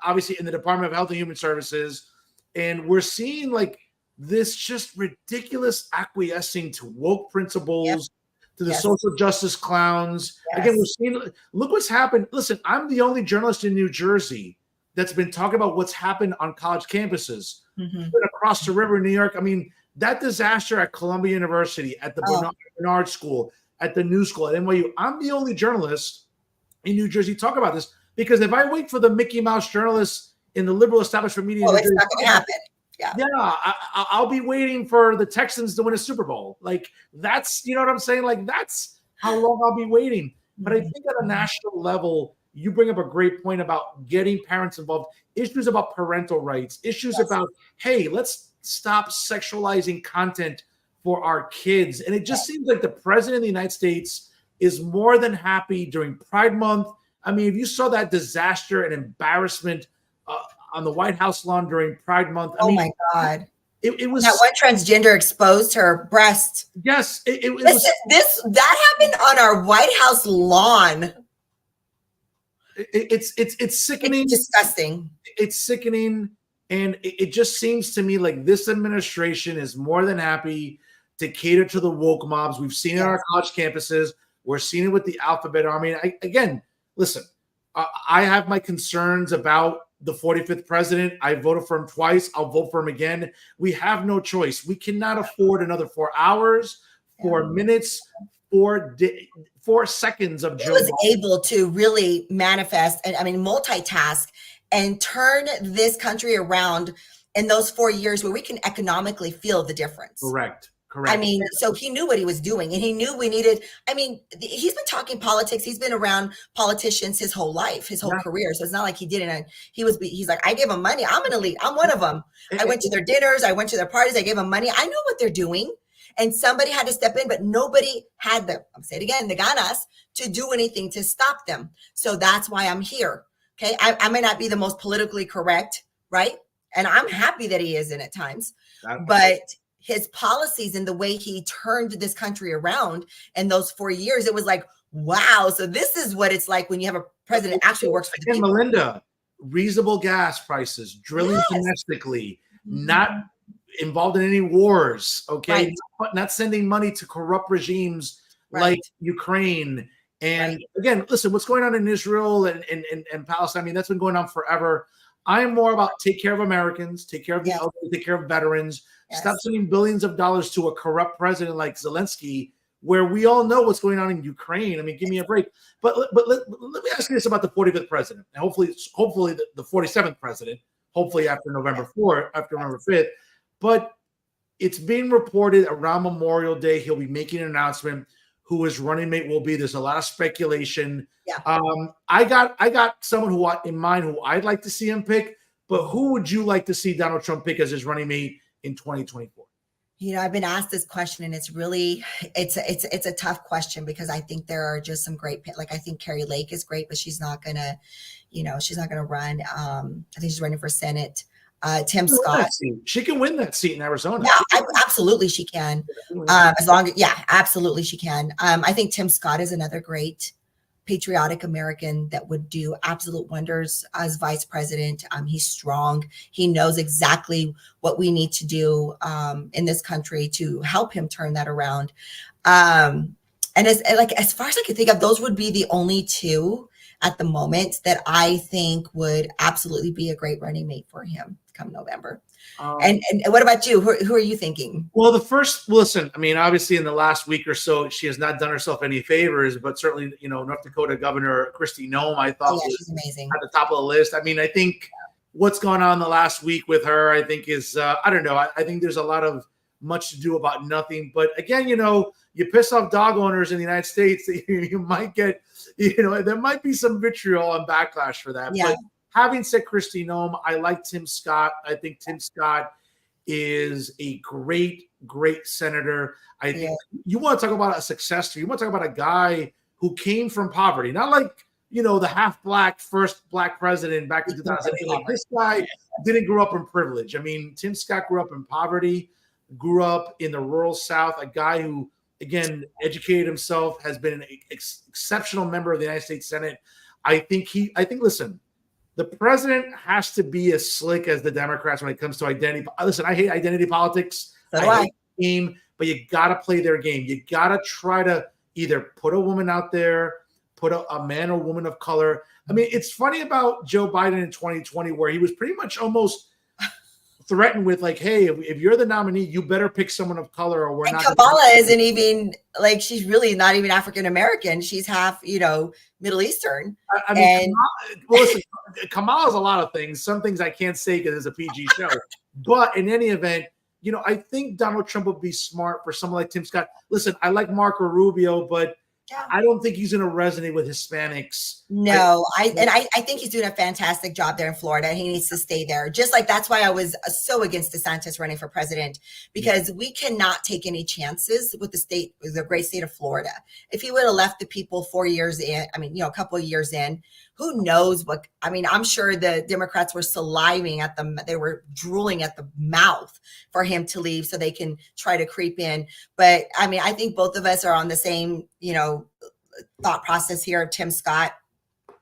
obviously in the Department of Health and Human Services. And we're seeing like this just ridiculous acquiescing to woke principles, to the social justice clowns. Again, we're seeing, look what's happened. Listen, I'm the only journalist in New Jersey that's been talking about what's happened on college campuses, across the river in New York. I mean, that disaster at Columbia University, at the Bernard School, at the New School, at NYU. I'm the only journalist in New Jersey talk about this, because if I wait for the Mickey Mouse journalists in the liberal establishment media, it's not going to happen. I'll be waiting for the Texans to win a Super Bowl. Like that's, you know what I'm saying? Like that's how long I'll be waiting. But I think at a national level, you bring up a great point about getting parents involved, issues about parental rights, issues about, hey, let's stop sexualizing content for our kids. And it just seems like the president of the United States is more than happy during Pride Month. I mean, if you saw that disaster and embarrassment on the White House lawn during Pride Month. I mean, my God. It was that one transgender exposed her breast. Yes. That happened on our White House lawn. It's sickening. It's disgusting. It's sickening. And it just seems to me like this administration is more than happy to cater to the woke mobs. We've seen it on our college campuses. We're seeing it with the alphabet army. Again, listen, I have my concerns about the 45th president. I voted for him twice. I'll vote for him again. We have no choice. We cannot afford another 4 hours, 4 minutes, 4 seconds of Joe Biden. Was Biden. Able to really manifest and multitask and turn this country around in those 4 years where we can economically feel the difference. Correct. So he knew what he was doing, and he knew we needed. He's been talking politics. He's been around politicians his whole life, his whole career. So it's not like he didn't. He's like, I gave him money. I'm an elite. I'm one of them. I went to their dinners. I went to their parties. I gave them money. I know what they're doing. And somebody had to step in, but nobody had I'll say it again, the ganas to do anything to stop them. So that's why I'm here. Okay. I may not be the most politically correct, right? And I'm happy that he isn't at times, but his policies and the way he turned this country around in those 4 years, it was like, wow. So this is what it's like when you have a president actually works for the people. Melinda, reasonable gas prices, drilling domestically, not involved in any wars, okay? Not sending money to corrupt regimes like Ukraine. And again, listen, what's going on in Israel and Palestine, I mean, that's been going on forever. I'm more about take care of Americans, take care of the elderly, take care of veterans. Stop sending billions of dollars to a corrupt president like Zelensky, where we all know what's going on in Ukraine. I mean, give me a break. But let me ask you this about the 45th president, and hopefully the 47th president, hopefully after November 4th, after November 5th. But it's being reported around Memorial Day he'll be making an announcement who his running mate will be. There's a lot of speculation. I got someone in mind who I'd like to see him pick, but who would you like to see Donald Trump pick as his running mate in 2024? I've been asked this question, and it's a tough question because I think there are just some great, like I think Carrie Lake is great, but she's not gonna, she's not gonna run. I think she's running for Senate. Tim Scott. She can win that seat in Arizona. Yeah, absolutely she can. Absolutely she can. I think Tim Scott is another great patriotic American that would do absolute wonders as vice president. He's strong. He knows exactly what we need to do in this country to help him turn that around. And as far as I can think of, those would be the only two at the moment that I think would absolutely be a great running mate for him come November. And what about you? Who are you thinking? Well, listen, I mean, obviously in the last week or so, she has not done herself any favors, but certainly, North Dakota Governor Kristi Noem, I thought was she's amazing. At the top of the list. I mean, I think what's gone on the last week with her, I think is, I don't know. I think there's a lot of much to do about nothing. But again, you piss off dog owners in the United States, you might get, there might be some vitriol and backlash for that. Yeah. But having said Kristi Noem, I like Tim Scott. I think Tim Scott is a great senator. I think you want to talk about a success story. You want to talk about a guy who came from poverty, not like, the half-black first black president back in 2008. Like, this guy didn't grow up in privilege. I mean, Tim Scott grew up in poverty, grew up in the rural South, a guy who, again, educated himself, has been an exceptional member of the United States Senate. I think, listen, the president has to be as slick as the Democrats when it comes to identity. Listen, I hate identity politics. So do I. Hate the game, but you got to play their game. You got to try to either put a woman out there, put a man or woman of color. I mean, it's funny about Joe Biden in 2020, where he was pretty much almost threatened with, like, hey, if you're the nominee, you better pick someone of color or we're not. Kamala isn't even, like, she's really not even African American. She's half, Middle Eastern. I mean, listen, Kamala's a lot of things. Some things I can't say because it's a PG show. But in any event, I think Donald Trump would be smart for someone like Tim Scott. Listen, I like Marco Rubio, but I don't think he's going to resonate with Hispanics. No, I think he's doing a fantastic job there in Florida, and he needs to stay there. Just like that's why I was so against DeSantis running for president, because we cannot take any chances with the great state of Florida. If he would have left the people 4 years in, a couple of years in, who knows what? I'm sure the Democrats were saliving at them. They were drooling at the mouth for him to leave so they can try to creep in. But I think both of us are on the same, thought process here of Tim Scott.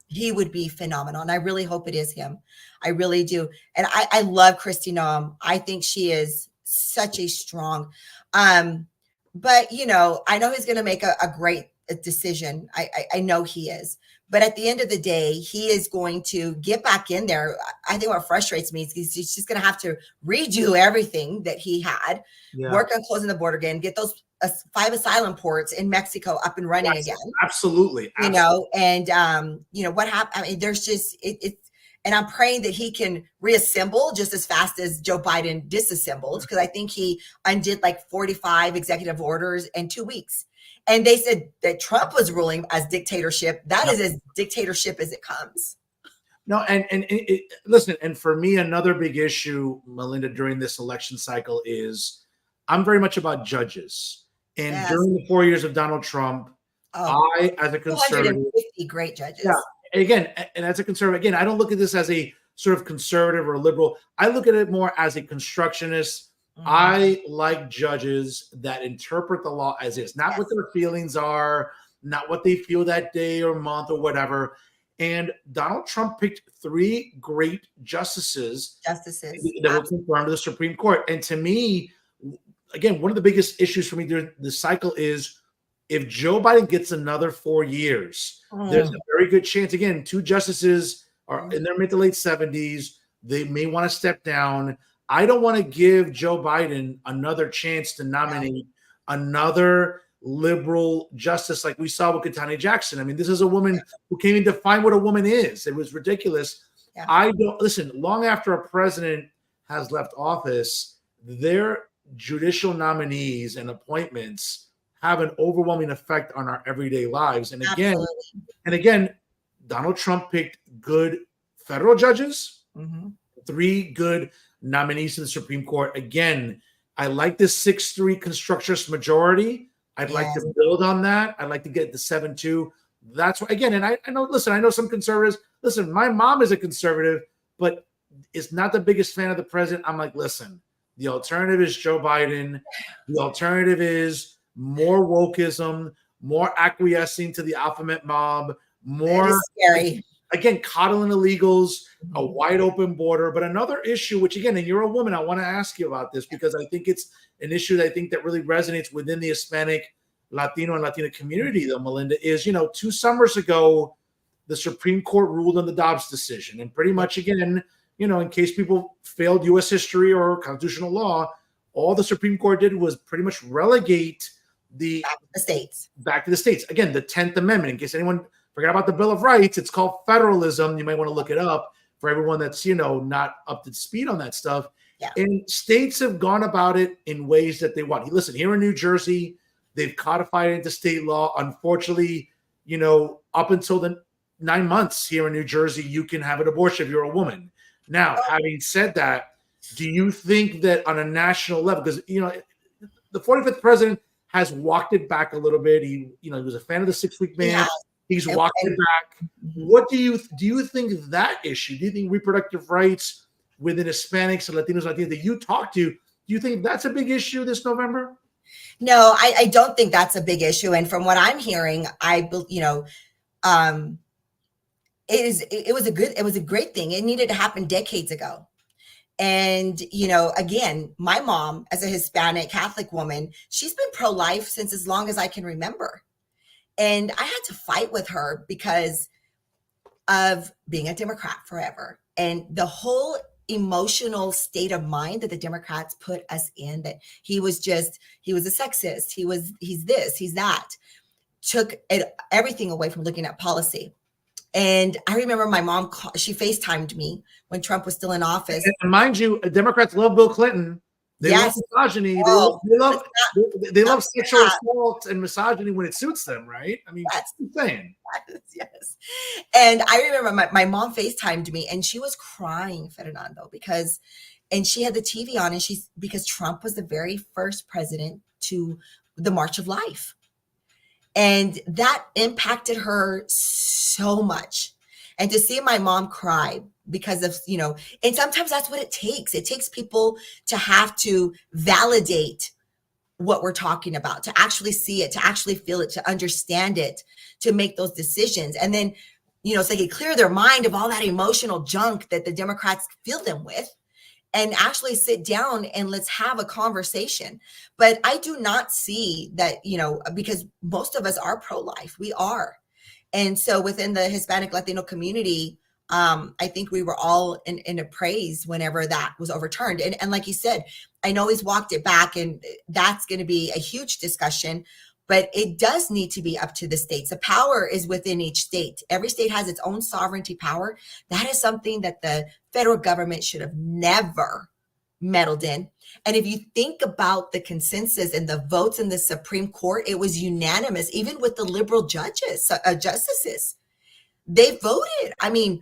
He would be phenomenal. And I really hope it is him. I really do. And I love Kristi Noem. I think she is such a strong, but I know he's going to make a great decision. I know he is. But at the end of the day, he is going to get back in there. I think what frustrates me is he's just going to have to redo everything that he had, work on closing the border again, get those 5 asylum ports in Mexico up and running again. Absolutely. And what happened? There's just and I'm praying that he can reassemble just as fast as Joe Biden disassembled, because I think he undid like 45 executive orders in 2 weeks. And they said that Trump was ruling as dictatorship. That is as dictatorship as it comes. No, and listen, and for me, another big issue, Melinda, during this election cycle is I'm very much about judges. And during the 4 years of Donald Trump, I, as a conservative, 250 great judges. Yeah, again, and as a conservative, again, I don't look at this as a sort of conservative or liberal. I look at it more as a constructionist. I like judges that interpret the law as is, not what their feelings are, not what they feel that day or month or whatever. And Donald Trump picked 3 great justices that will confirm to the Supreme Court. And to me, again, one of the biggest issues for me during the cycle is if Joe Biden gets another 4 years, there's a very good chance, again, 2 justices are in their mid to late 70s. They may want to step down. I don't want to give Joe Biden another chance to nominate another liberal justice like we saw with Ketanji Jackson. I mean, this is a woman who can't even define what a woman is. It was ridiculous. I don't listen. Long after a president has left office, their judicial nominees and appointments have an overwhelming effect on our everyday lives. And again, Donald Trump picked good federal judges, 3 good nominees to the Supreme Court. Again, I like this 6-3 constructionist majority. I'd like to build on that. I'd like to get the 7-2. That's why, again, and I know, listen, I know some conservatives. Listen, my mom is a conservative, but is not the biggest fan of the president. I'm like, listen, the alternative is Joe Biden. The alternative is more wokeism, more acquiescing to the alphabet mob, more scary. Again, coddling illegals, a wide open border. But another issue, which again, and you're a woman, I want to ask you about this because I think it's an issue that I think that really resonates within the Hispanic, Latino, and Latina community, though, Melinda, is, 2 summers ago, the Supreme Court ruled on the Dobbs decision. And pretty much, again, in case people failed U.S. history or constitutional law, all the Supreme Court did was pretty much relegate the back to the states. Again, the 10th Amendment, in case anyone forget about the Bill of Rights, it's called federalism. You might want to look it up for everyone that's, not up to speed on that stuff. Yeah. And states have gone about it in ways that they want. Listen, here in New Jersey, they've codified it into state law. Unfortunately, up until the 9 months here in New Jersey, you can have an abortion if you're a woman. Now, having said that, do you think that on a national level, because, the 45th president has walked it back a little bit. He was a fan of the 6-week ban. Yeah. He's walked it back. What do you think of that issue? Do you think reproductive rights within Hispanics and Latinos that you talk to, do you think that's a big issue this November? No, I don't think that's a big issue. And from what I'm hearing, it was a great thing. It needed to happen decades ago. And, again, my mom, as a Hispanic Catholic woman, she's been pro-life since as long as I can remember. And I had to fight with her because of being a Democrat forever. And the whole emotional state of mind that the Democrats put us in, that he was a sexist, he's this, he's that, took everything away from looking at policy. And I remember my mom, she FaceTimed me when Trump was still in office. And mind you, Democrats love Bill Clinton. They love misogyny. They love sexual assault and misogyny when it suits them, right? I mean, that's insane. Yes. And I remember my mom FaceTimed me and she was crying, Fernando, because she had the TV on and because Trump was the very first president to the March of Life. And that impacted her so much. And to see my mom cry because of, and sometimes that's what it takes. It takes people to have to validate what we're talking about, to actually see it, to actually feel it, to understand it, to make those decisions. And then, so they can clear their mind of all that emotional junk that the Democrats fill them with and actually sit down and let's have a conversation. But I do not see that, because most of us are pro-life. We are. And so within the Hispanic Latino community, I think we were all in a praise whenever that was overturned. And like you said, I know he's walked it back and that's going to be a huge discussion, but it does need to be up to the states. The power is within each state. Every state has its own sovereignty power. That is something that the federal government should have never meddled in. And if you think about the consensus and the votes in the Supreme Court, it was unanimous, even with the liberal justices. They voted. I mean,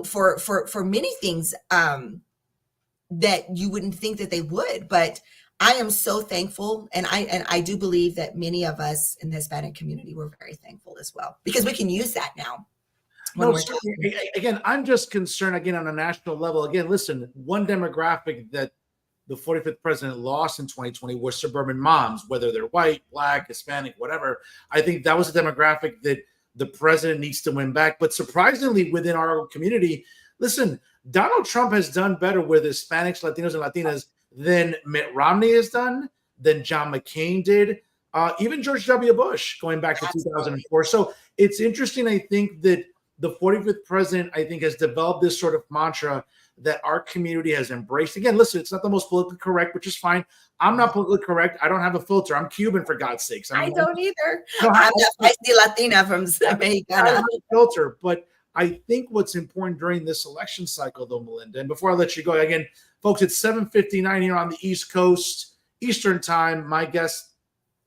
for many things that you wouldn't think that they would, but I am so thankful. And I do believe that many of us in the Hispanic community were very thankful as well, because we can use that now. Again, I'm just concerned, again, on a national level. Again, listen, one demographic that the 45th president lost in 2020 was suburban moms, whether they're white, black, Hispanic, whatever. I think that was a demographic that the president needs to win back. But surprisingly, within our community, listen, Donald Trump has done better with Hispanics, Latinos, and Latinas than Mitt Romney has done, than John McCain did, even George W. Bush going back to 2004. So it's interesting, I think, that the 45th president, I think, has developed this sort of mantra that our community has embraced. Again, listen, it's not the most politically correct, which is fine. I'm not politically correct. I don't have a filter. I'm Cuban, for God's sakes. I don't either. I'm the feisty Latina from Mexicana. I don't have a filter, but I think what's important during this election cycle, though, Melinda, and before I let you go, again, folks, it's 7:59 here on the East Coast, Eastern Time. My guest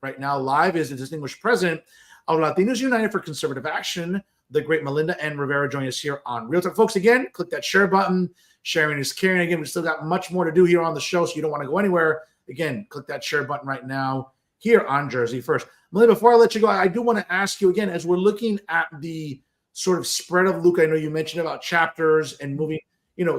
right now live is the distinguished president of Latinos United for Conservative Action, the great Melinda and Rivera, join us here on Real Talk. Folks, again, click that share button. Sharing is caring. Again, we still got much more to do here on the show, so you don't want to go anywhere. Again, click that share button right now here on Jersey First. Melinda, before I let you go, I do want to ask you again, as we're looking at the sort of spread of LUCA, I know you mentioned about chapters and moving,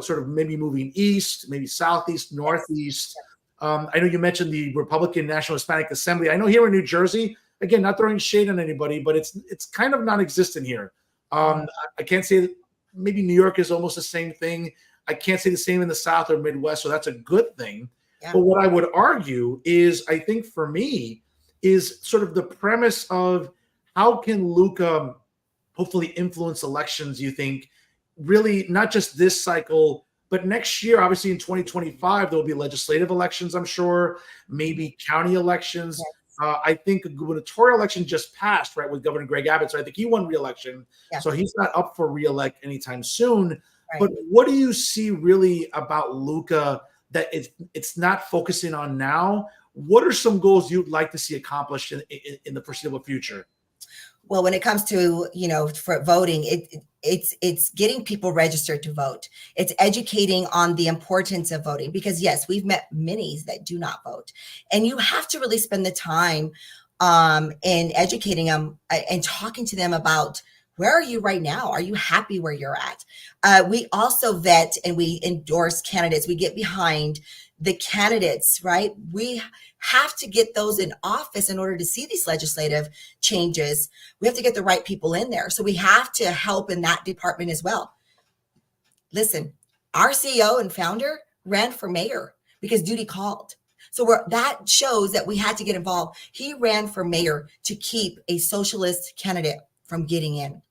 sort of maybe moving east, maybe southeast, northeast. I know you mentioned the Republican National Hispanic Assembly. I know here in New Jersey, again, not throwing shade on anybody, but it's kind of non-existent here. I can't say that maybe New York is almost the same thing. I can't say the same in the South or Midwest, so that's a good thing. Yeah. But what I would argue is, I think for me, is sort of the premise of how can LUCA hopefully influence elections, you think, really not just this cycle, but next year, obviously in 2025, there will be legislative elections, I'm sure, maybe county elections. Yes. I think a gubernatorial election just passed, right, with Governor Greg Abbott. So I think he won re-election. Yeah. So he's not up for re-elect anytime soon. Right. But what do you see really about LUCA that it's not focusing on now? What are some goals you'd like to see accomplished in the foreseeable future? Well, when it comes to, for voting, it's getting people registered to vote. It's educating on the importance of voting, because yes, we've met many that do not vote, and you have to really spend the time in educating them and talking to them about, where are you right now? Are you happy where you're at? We also vet and we endorse candidates. We get behind the candidates, right? We have to get those in office in order to see these legislative changes. We have to get the right people in there. So we have to help in that department as well. Listen, our CEO and founder ran for mayor because duty called. So that shows that we had to get involved. He ran for mayor to keep a socialist candidate from getting in.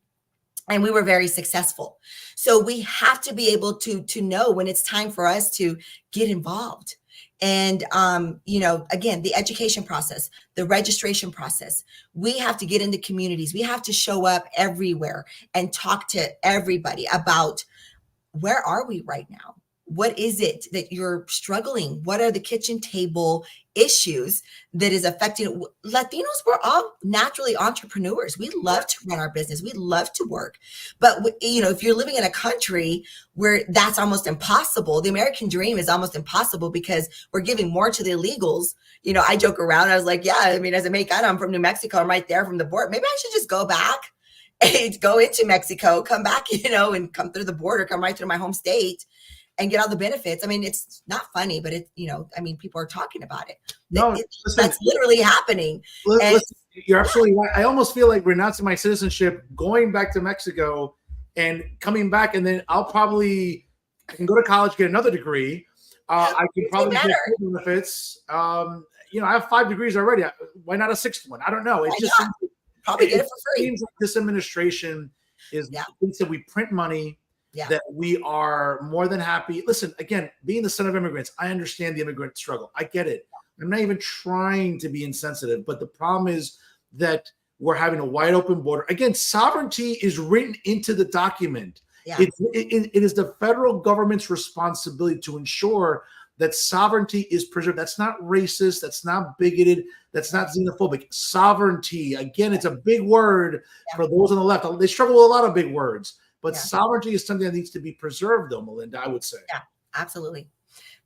And we were very successful. So we have to be able to know when it's time for us to get involved. And, again, the education process, the registration process, we have to get into communities. We have to show up everywhere and talk to everybody about, where are we right now? What is it that you're struggling? What are the kitchen table issues that is affecting Latinos? We're all naturally entrepreneurs. We love to run our business. We love to work. But, if you're living in a country where that's almost impossible, the American dream is almost impossible because we're giving more to the illegals. I joke around. I was like, yeah, as a Mexicano, I'm from New Mexico. I'm right there from the border. Maybe I should just go back and go into Mexico, come back, and come through the border, come right through my home state, and get all the benefits. It's not funny, but people are talking about it. No, that's literally happening. Listen, you're absolutely right. I almost feel like renouncing my citizenship, going back to Mexico and coming back, and then I can go to college, get another degree. I can probably get benefits. I have 5 degrees already. Why not a 6th one? I don't know. It just probably get it for free. Seems like this administration is thinks that we print money. Yeah. That we are more than happy. Listen, again, being the son of immigrants, I understand the immigrant struggle. I get it. I'm not even trying to be insensitive, but the problem is that we're having a wide open border. Again, sovereignty is written into the document. Yeah. It is the federal government's responsibility to ensure that sovereignty is preserved. That's not racist. That's not bigoted. That's not xenophobic. Sovereignty, again, it's a big word for those on the left. They struggle with a lot of big words. But sovereignty is something that needs to be preserved, though, Melinda, I would say. Yeah, absolutely.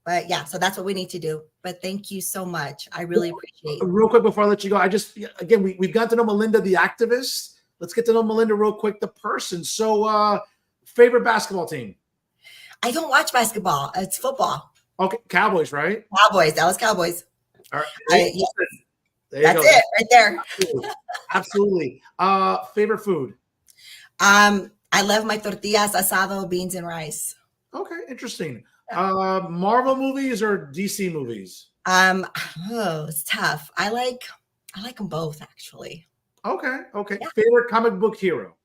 But so that's what we need to do. But thank you so much. I really appreciate it. Real quick before I let you go, we've got to know Melinda, the activist. Let's get to know Melinda real quick, the person. So, favorite basketball team? I don't watch basketball. It's football. Okay, Cowboys, right? Cowboys, Dallas Cowboys. All right. That's it, right there. Absolutely. Favorite food? I love my tortillas, asado, beans, and rice. Okay, interesting. Marvel movies or DC movies? It's tough. I like them both, actually. Okay. Yeah. Favorite comic book hero?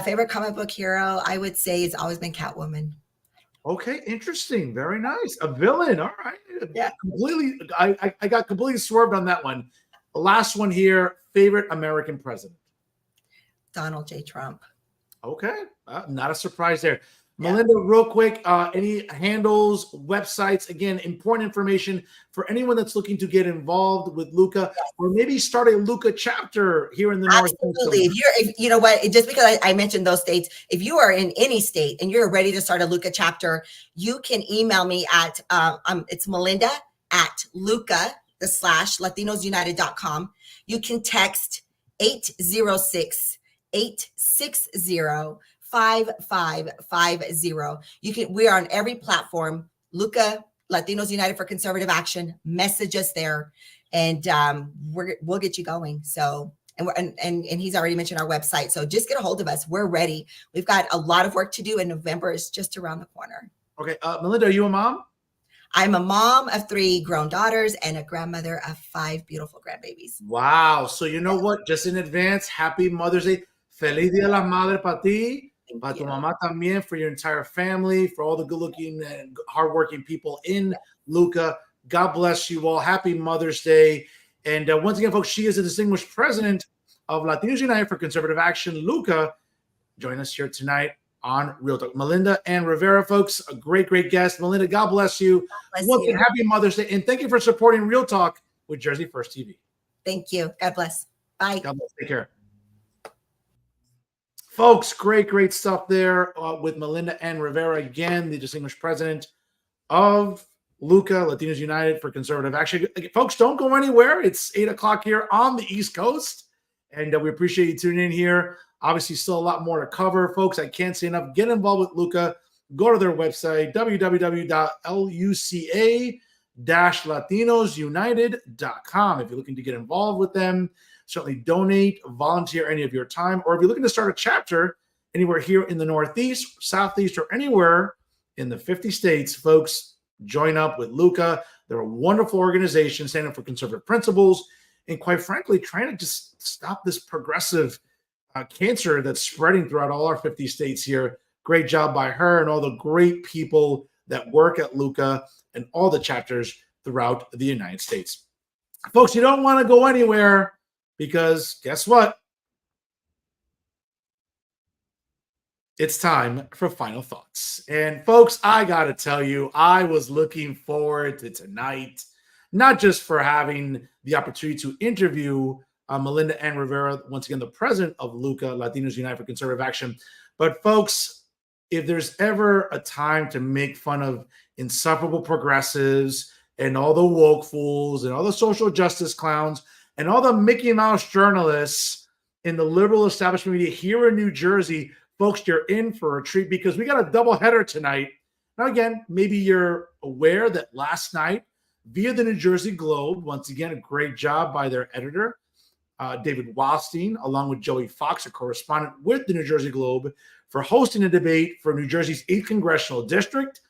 Favorite comic book hero, I would say, it's always been Catwoman. Okay, interesting. Very nice. A villain. All right. Yeah. Completely. I got completely swerved on that one. The last one here. Favorite American president? Donald J. Trump. Okay, not a surprise there. Melinda, real quick, any handles, websites, again, important information for anyone that's looking to get involved with LUCA or maybe start a LUCA chapter here in the Northeast. Absolutely. If you know what, just because I mentioned those states, if you are in any state and you're ready to start a LUCA chapter, you can email me at, it's Melinda at LUCA/LatinosUnited.com. You can text 806-860-5685. 5550. We are on every platform. LUCA, Latinos United for Conservative Action. Message us there, and we'll get you going. So, and he's already mentioned our website. So just get a hold of us. We're ready. We've got a lot of work to do, and November is just around the corner. Okay, Melinda, are you a mom? I'm a mom of 3 grown daughters and a grandmother of 5 beautiful grandbabies. Wow. So you know what? Just in advance, happy Mother's Day. Feliz Día de la Madre para ti, para tu mamá también, for your entire family, for all the good-looking and hardworking people in LUCA. God bless you all. Happy Mother's Day. And once again, folks, she is a distinguished president of Latinos United for Conservative Action, LUCA. Join us here tonight on Real Talk. Melinda and Rivera, folks, a great, great guest. Melinda, God bless you. God bless once you. again, happy Mother's Day. And thank you for supporting Real Talk with Jersey First TV. Thank you. God bless. Bye. God bless. Take care. Folks, great, great stuff there with Melinda and Rivera. Again, the distinguished president of LUCA, Latinos United for Conservative Action. Folks, don't go anywhere. It's 8 o'clock here on the East Coast, and we appreciate you tuning in here. Obviously, still a lot more to cover. Folks, I can't say enough. Get involved with LUCA. Go to their website, www.luca-latinosunited.com. If you're looking to get involved with them, certainly donate, volunteer any of your time, or if you're looking to start a chapter anywhere here in the Northeast, Southeast, or anywhere in the 50 states, folks, join up with LUCA. They're a wonderful organization standing up for conservative principles and, quite frankly, trying to just stop this progressive cancer that's spreading throughout all our 50 states here. Great job by her and all the great people that work at LUCA and all the chapters throughout the United States. Folks, you don't want to go anywhere because guess what? It's time for final thoughts. And folks, I got to tell you, I was looking forward to tonight, not just for having the opportunity to interview Melinda and Rivera, once again, the president of LUCA, Latinos United for Conservative Action. But folks, if there's ever a time to make fun of insufferable progressives and all the woke fools and all the social justice clowns and all the Mickey Mouse journalists in the liberal establishment media here in New Jersey, folks, you're in for a treat because we got a doubleheader tonight. Now, again, maybe you're aware that last night via the New Jersey Globe, once again, a great job by their editor, David Wildstein, along with Joey Fox, a correspondent with the New Jersey Globe, for hosting a debate for New Jersey's 8th Congressional District.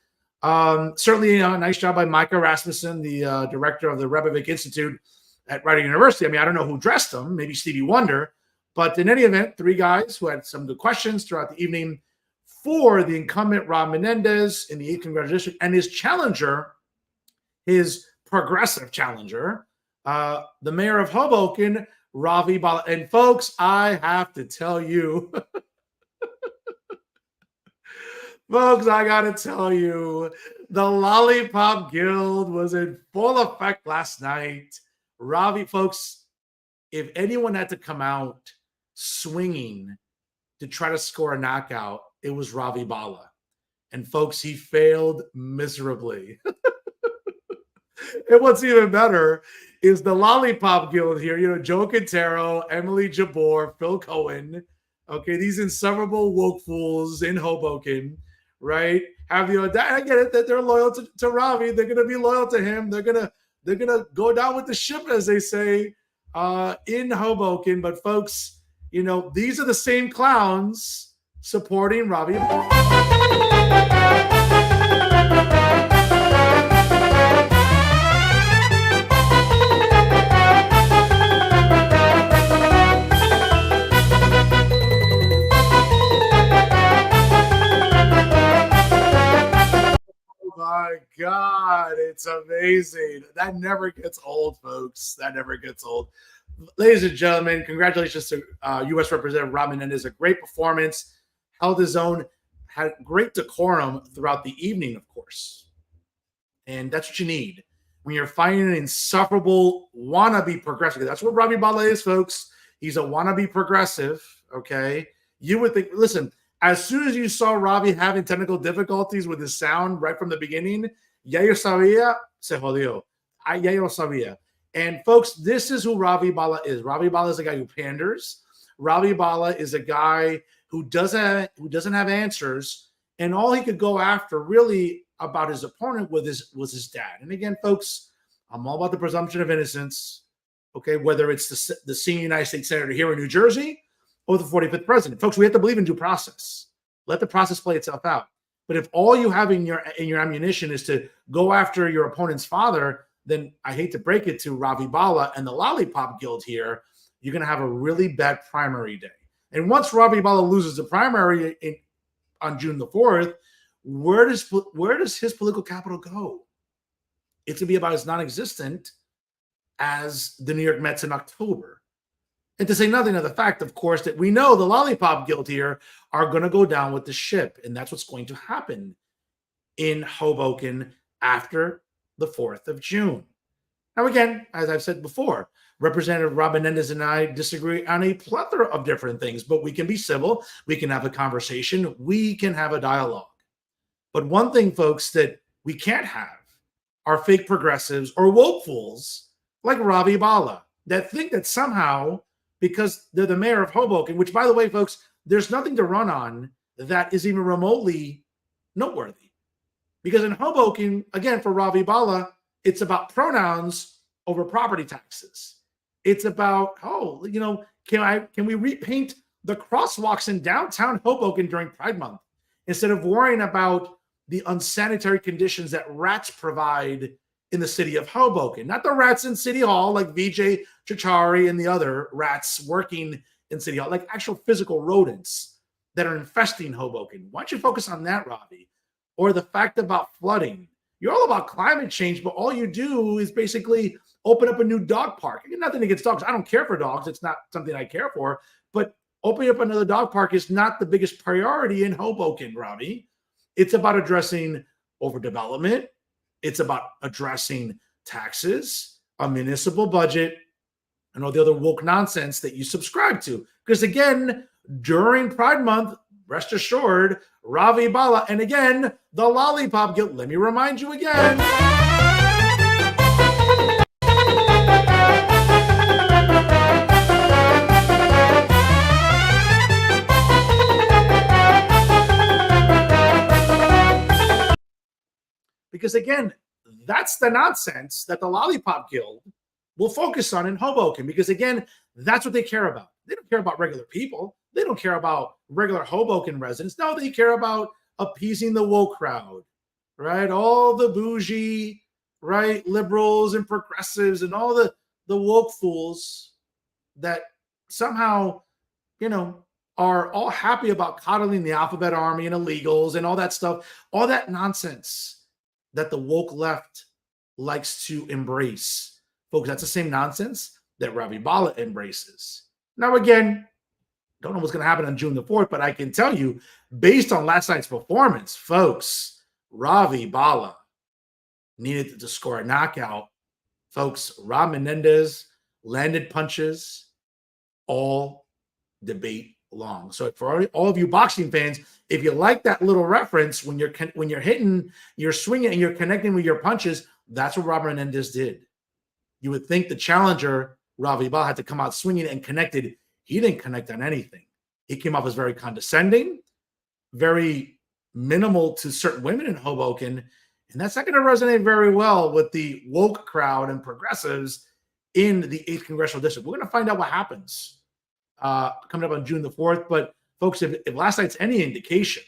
Certainly a nice job by Micah Rasmussen, the director of the Rebovich Institute at Rider University. I mean, I don't know who dressed them, maybe Stevie Wonder. But in any event, 3 guys who had some good questions throughout the evening for the incumbent Rob Menendez in the 8th Congressional District and his challenger, his progressive challenger, the mayor of Hoboken, Ravi Bala. And folks, I have to tell you, folks, I got to tell you, the Lollipop Guild was in full effect last night. Ravi, folks, if anyone had to come out swinging to try to score a knockout, it was Ravi Bala. And folks, he failed miserably. And what's even better is the Lollipop Guild here. You know, Joe Quintero, Emily Jabor, Phil Cohen. Okay, these insufferable woke fools in Hoboken, right? Have the audacity. I get it that they're loyal to Ravi. They're going to be loyal to him. They're gonna go down with the ship, as they say, in Hoboken. But folks, you know, these are the same clowns supporting Ravi. My God, it's amazing. That never gets old, folks. That never gets old. Ladies and gentlemen, congratulations to U.S. Representative Rob Menendez. A great performance, held his own, had great decorum throughout the evening, of course. And that's what you need when you're fighting an insufferable wannabe progressive. That's what Ravi Bala is, folks. He's a wannabe progressive, okay? You would think, listen, as soon as you saw Ravi having technical difficulties with his sound right from the beginning, ya yo sabía, se jodió. Ya yo sabía. And folks, this is who Ravi Bala is. Ravi Bala is a guy who panders. Ravi Bala is a guy who doesn't have answers, and all he could go after really about his opponent was his dad. And again, folks, I'm all about the presumption of innocence. Okay, whether it's the senior United States Senator here in New Jersey or the 45th president, folks, we have to believe in due process. Let the process play itself out. But if all you have in your ammunition is to go after your opponent's father, then I hate to break it to Ravi Bala and the Lollipop Guild here, you're going to have a really bad primary day. And once Ravi Bala loses the primary on June the 4th, where does his political capital go? It's to be about as non-existent as the New York Mets in October. And to say nothing of the fact, of course, that we know the Lollipop Guild here are going to go down with the ship. And that's what's going to happen in Hoboken after the 4th of June. Now, again, as I've said before, Representative Rob Menendez and I disagree on a plethora of different things, but we can be civil. We can have a conversation. We can have a dialogue. But one thing, folks, that we can't have are fake progressives or woke fools like Ravi Bala that think that somehow, because they're the mayor of Hoboken, which, by the way, folks, there's nothing to run on that is even remotely noteworthy. Because in Hoboken, again, for Ravi Bala, it's about pronouns over property taxes. It's about, can we repaint the crosswalks in downtown Hoboken during Pride Month instead of worrying about the unsanitary conditions that rats provide in the city of Hoboken? Not the rats in City Hall like Vijay Chichari and the other rats working in City Hall, like actual physical rodents that are infesting Hoboken. Why don't you focus on that, Ravi? Or the fact about flooding. You're all about climate change, but all you do is basically open up a new dog park. Nothing against dogs. I don't care for dogs. It's not something I care for. But opening up another dog park is not the biggest priority in Hoboken, Ravi. It's about addressing overdevelopment. It's about addressing taxes, a municipal budget, and all the other woke nonsense that you subscribe to. Because again, during Pride Month, rest assured, Ravi Bala, and again, the Lollipop Guild, let me remind you again. Because again, that's the nonsense that the Lollipop Guild will focus on in Hoboken. Because again, that's what they care about. They don't care about regular people. They don't care about regular Hoboken residents. No, they care about appeasing the woke crowd, right? All the bougie, right, liberals and progressives and all the woke fools that somehow, are all happy about coddling the alphabet army and illegals and all that stuff, all that nonsense that the woke left likes to embrace. Folks, that's the same nonsense that Ravi Bala embraces. Now, again, don't know what's going to happen on June the 4th, but I can tell you, based on last night's performance, folks, Ravi Bala needed to score a knockout. Folks, Rob Menendez landed punches all debate long. So for all of you boxing fans, if you like that little reference, when you're hitting, you're swinging, and you're connecting with your punches, that's what Rob Menendez did. You would think the challenger, Ravi Bala, had to come out swinging and connected. He didn't connect on anything. He came off as very condescending, very minimal to certain women in Hoboken, and that's not going to resonate very well with the woke crowd and progressives in the 8th Congressional District. We're going to find out what happens coming up on June the 4th. But folks, if last night's any indication,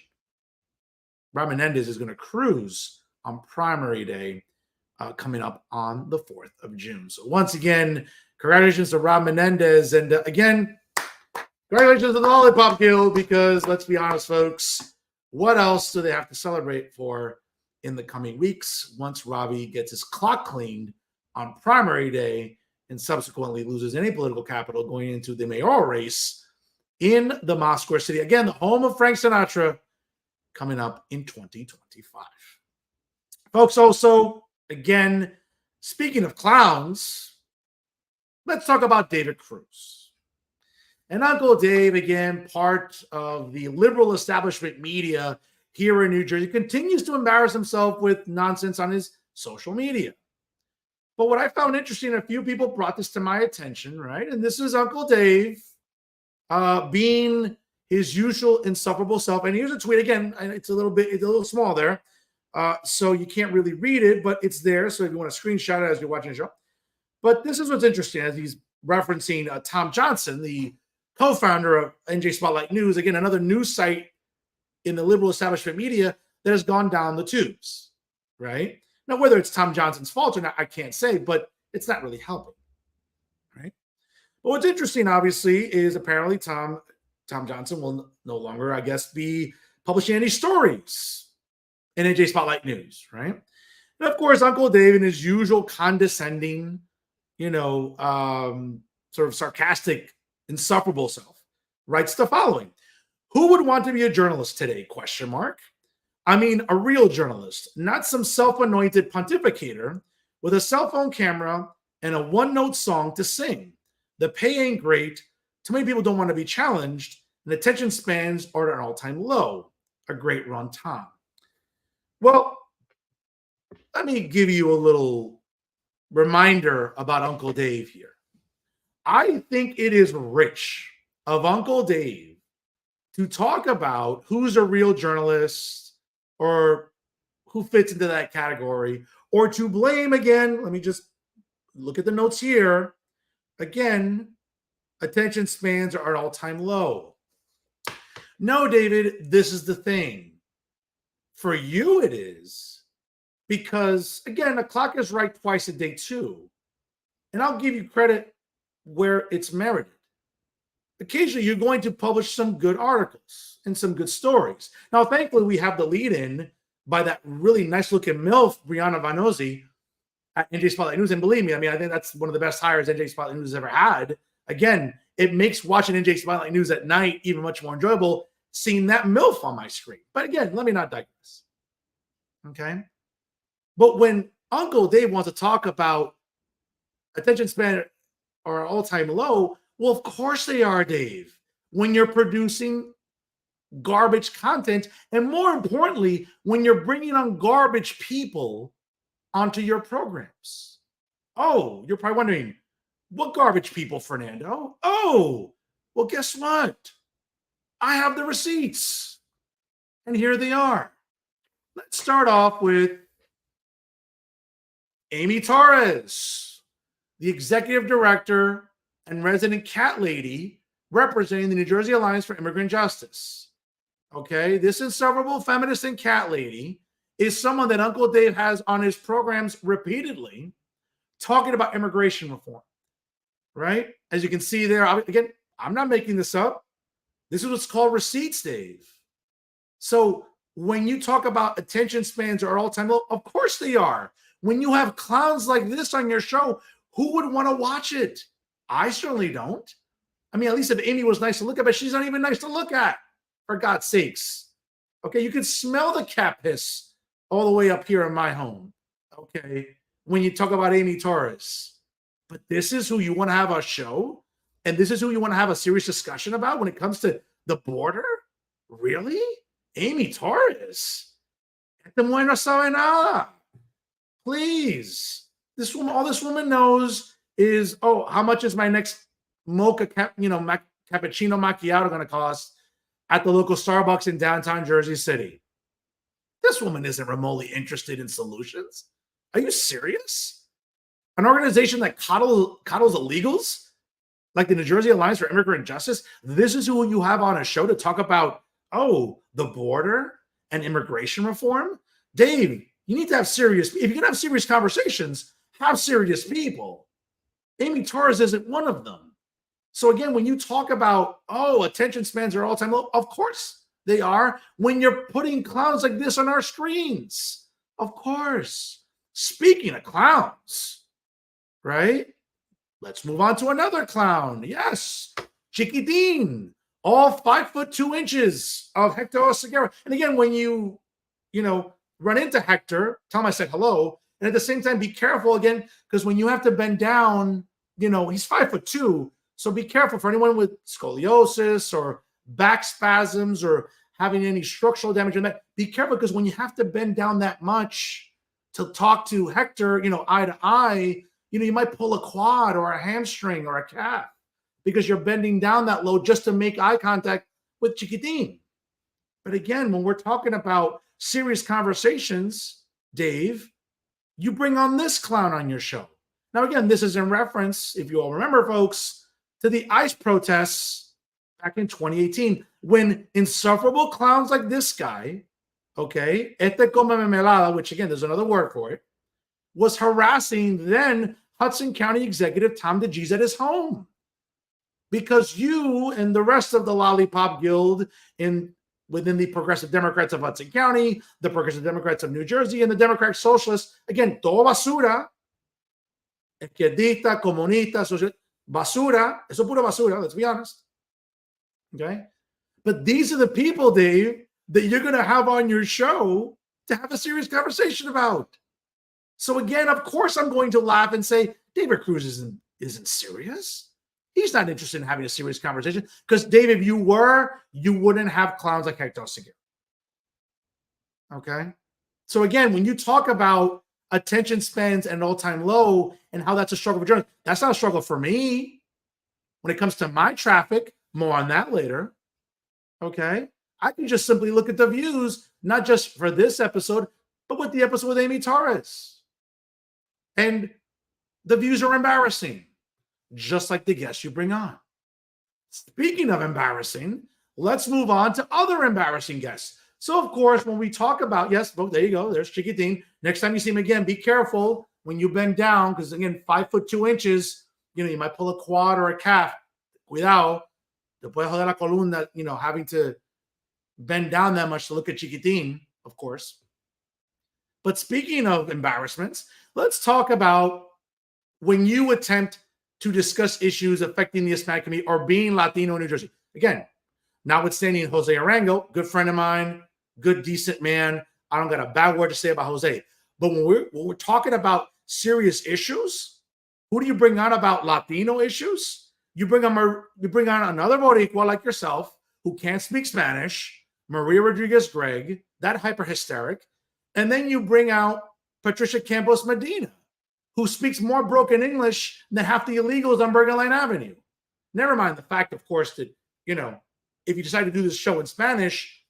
Rob Menendez is going to cruise on primary day coming up on the 4th of June. So once again, congratulations to Rob Menendez. And again, congratulations to the Lollipop Guild, because let's be honest, folks, what else do they have to celebrate for in the coming weeks once Ravi gets his clock cleaned on primary day and subsequently loses any political capital going into the mayoral race in the Mosque Square City? Again, the home of Frank Sinatra, coming up in 2025. Folks, also, again, speaking of clowns, let's talk about David Cruz. And Uncle Dave, again, part of the liberal establishment media here in New Jersey, continues to embarrass himself with nonsense on his social media. But what I found interesting, a few people brought this to my attention, right? And this is Uncle Dave being his usual insufferable self. And here's a tweet again. It's a little small there. So you can't really read it, but it's there. So if you want to screenshot it as you're watching the show. But this is what's interesting as he's referencing Tom Johnson, the co-founder of NJ Spotlight News. Again, another news site in the liberal establishment media that has gone down the tubes, right? Now, whether it's Tom Johnson's fault or not, I can't say, but it's not really helping, right? But what's interesting, obviously, is apparently Tom Johnson will no longer, I guess, be publishing any stories in NJ Spotlight News, right? And of course, Uncle Dave, in his usual condescending, sort of sarcastic, insufferable self, writes the following: "Who would want to be a journalist today? Question mark. I mean, a real journalist, not some self-anointed pontificator with a cell phone camera and a one-note song to sing. The pay ain't great. Too many people don't want to be challenged, and attention spans are at an all-time low. A great run, Tom." Well, let me give you a little reminder about Uncle Dave here. I think it is rich of Uncle Dave to talk about who's a real journalist or who fits into that category, or to blame, again, let me just look at the notes here. Again, attention spans are at all-time low. No, David, this is the thing. For you, it is. Because, again, a clock is right twice a day, too. And I'll give you credit where it's merited. Occasionally, you're going to publish some good articles and some good stories. Now, thankfully, we have the lead-in by that really nice-looking MILF, Brianna Vanozzi, at NJ Spotlight News. And believe me, I think that's one of the best hires NJ Spotlight News has ever had. Again, it makes watching NJ Spotlight News at night even much more enjoyable, seeing that MILF on my screen. But again, let me not digress. Okay? But when Uncle Dave wants to talk about attention span or all-time low, well, of course they are, Dave. When you're producing garbage content, and more importantly, when you're bringing on garbage people onto your programs. Oh, you're probably wondering, what garbage people, Fernando? Oh, well, guess what? I have the receipts. And here they are. Let's start off with Amy Torres, the executive director and resident cat lady representing the New Jersey Alliance for Immigrant Justice. Okay, this insufferable feminist and cat lady is someone that Uncle Dave has on his programs repeatedly talking about immigration reform, right? As you can see there, again, I'm not making this up. This is what's called receipts, Dave. So when you talk about attention spans are all-time low, of course they are. When you have clowns like this on your show, who would want to watch it? I certainly don't. I mean, at least if Amy was nice to look at, but she's not even nice to look at, for God's sakes. Okay, you can smell the cat piss all the way up here in my home. Okay, when you talk about Amy Torres. But this is who you want to have a show? And this is who you want to have a serious discussion about when it comes to the border? Really? Amy Torres? No sabe nada. Please. This woman, all this woman knows is, oh, how much is my next mocha cappuccino macchiato going to cost at the local Starbucks in downtown Jersey City? This woman isn't remotely interested in solutions. Are you serious? An organization that coddles illegals like the New Jersey Alliance for Immigrant Justice, this is who you have on a show to talk about, oh, the border and immigration reform? Dave, you need to have serious, if you're going to have serious conversations, have serious people. Amy Torres isn't one of them. So again, when you talk about, oh, attention spans are all-time low, of course they are when you're putting clowns like this on our screens. Of course. Speaking of clowns, right? Let's move on to another clown. Yes, Chiquitin, all 5'2" of Hector Oseguera. And again, when you run into Hector, tell him I said hello. And at the same time, be careful again, because when you have to bend down, he's 5'2". So be careful for anyone with scoliosis or back spasms or having any structural damage in that. Be careful, because when you have to bend down that much to talk to Hector, eye to eye, you might pull a quad or a hamstring or a calf because you're bending down that low just to make eye contact with Chiquitin. But again, when we're talking about serious conversations, Dave, you bring on this clown on your show. Now, again, this is in reference, if you all remember, folks, to the ICE protests back in 2018, when insufferable clowns like this guy, okay, este come mermelada, which again, there's another word for it, was harassing then Hudson County Executive Tom DeGise at his home. Because you and the rest of the Lollipop Guild within the Progressive Democrats of Hudson County, the Progressive Democrats of New Jersey, and the Democratic Socialists, again, todo basura, izquierdista, comunista, social, basura, eso pura basura, let's be honest. Okay? But these are the people, Dave, that you're going to have on your show to have a serious conversation about. So again, of course, I'm going to laugh and say, David Cruz isn't serious. He's not interested in having a serious conversation. Because, Dave, if you were, you wouldn't have clowns like Hector Seguin. Okay? So again, when you talk about attention spans at an all-time low and how that's a struggle for journalists, that's not a struggle for me. When it comes to my traffic, more on that later. Okay? I can just simply look at the views, not just for this episode, but with the episode with Amy Torres. And the views are embarrassing, just like the guests you bring on. Speaking of embarrassing, let's move on to other embarrassing guests. So, of course, when we talk about, yes, oh, there you go, there's Chiquitin. Next time you see him again, be careful when you bend down, because again, 5'2", you might pull a quad or a calf. Cuidado, te puede joder la columna, having to bend down that much to look at Chiquitin, of course. But speaking of embarrassments, let's talk about when you attempt to discuss issues affecting the Hispanic community or being Latino in New Jersey. Again, notwithstanding Jose Arango, good friend of mine, good, decent man. I don't got a bad word to say about Jose. But when we're talking about serious issues, who do you bring on about Latino issues? You bring on another Boricua like yourself who can't speak Spanish, Maria Rodriguez-Gregg, that hyper-hysteric, and then you bring out Patricia Campos Medina, who speaks more broken English than half the illegals on Bergen Line Avenue. Never mind the fact, of course, that, if you decide to do this show in Spanish,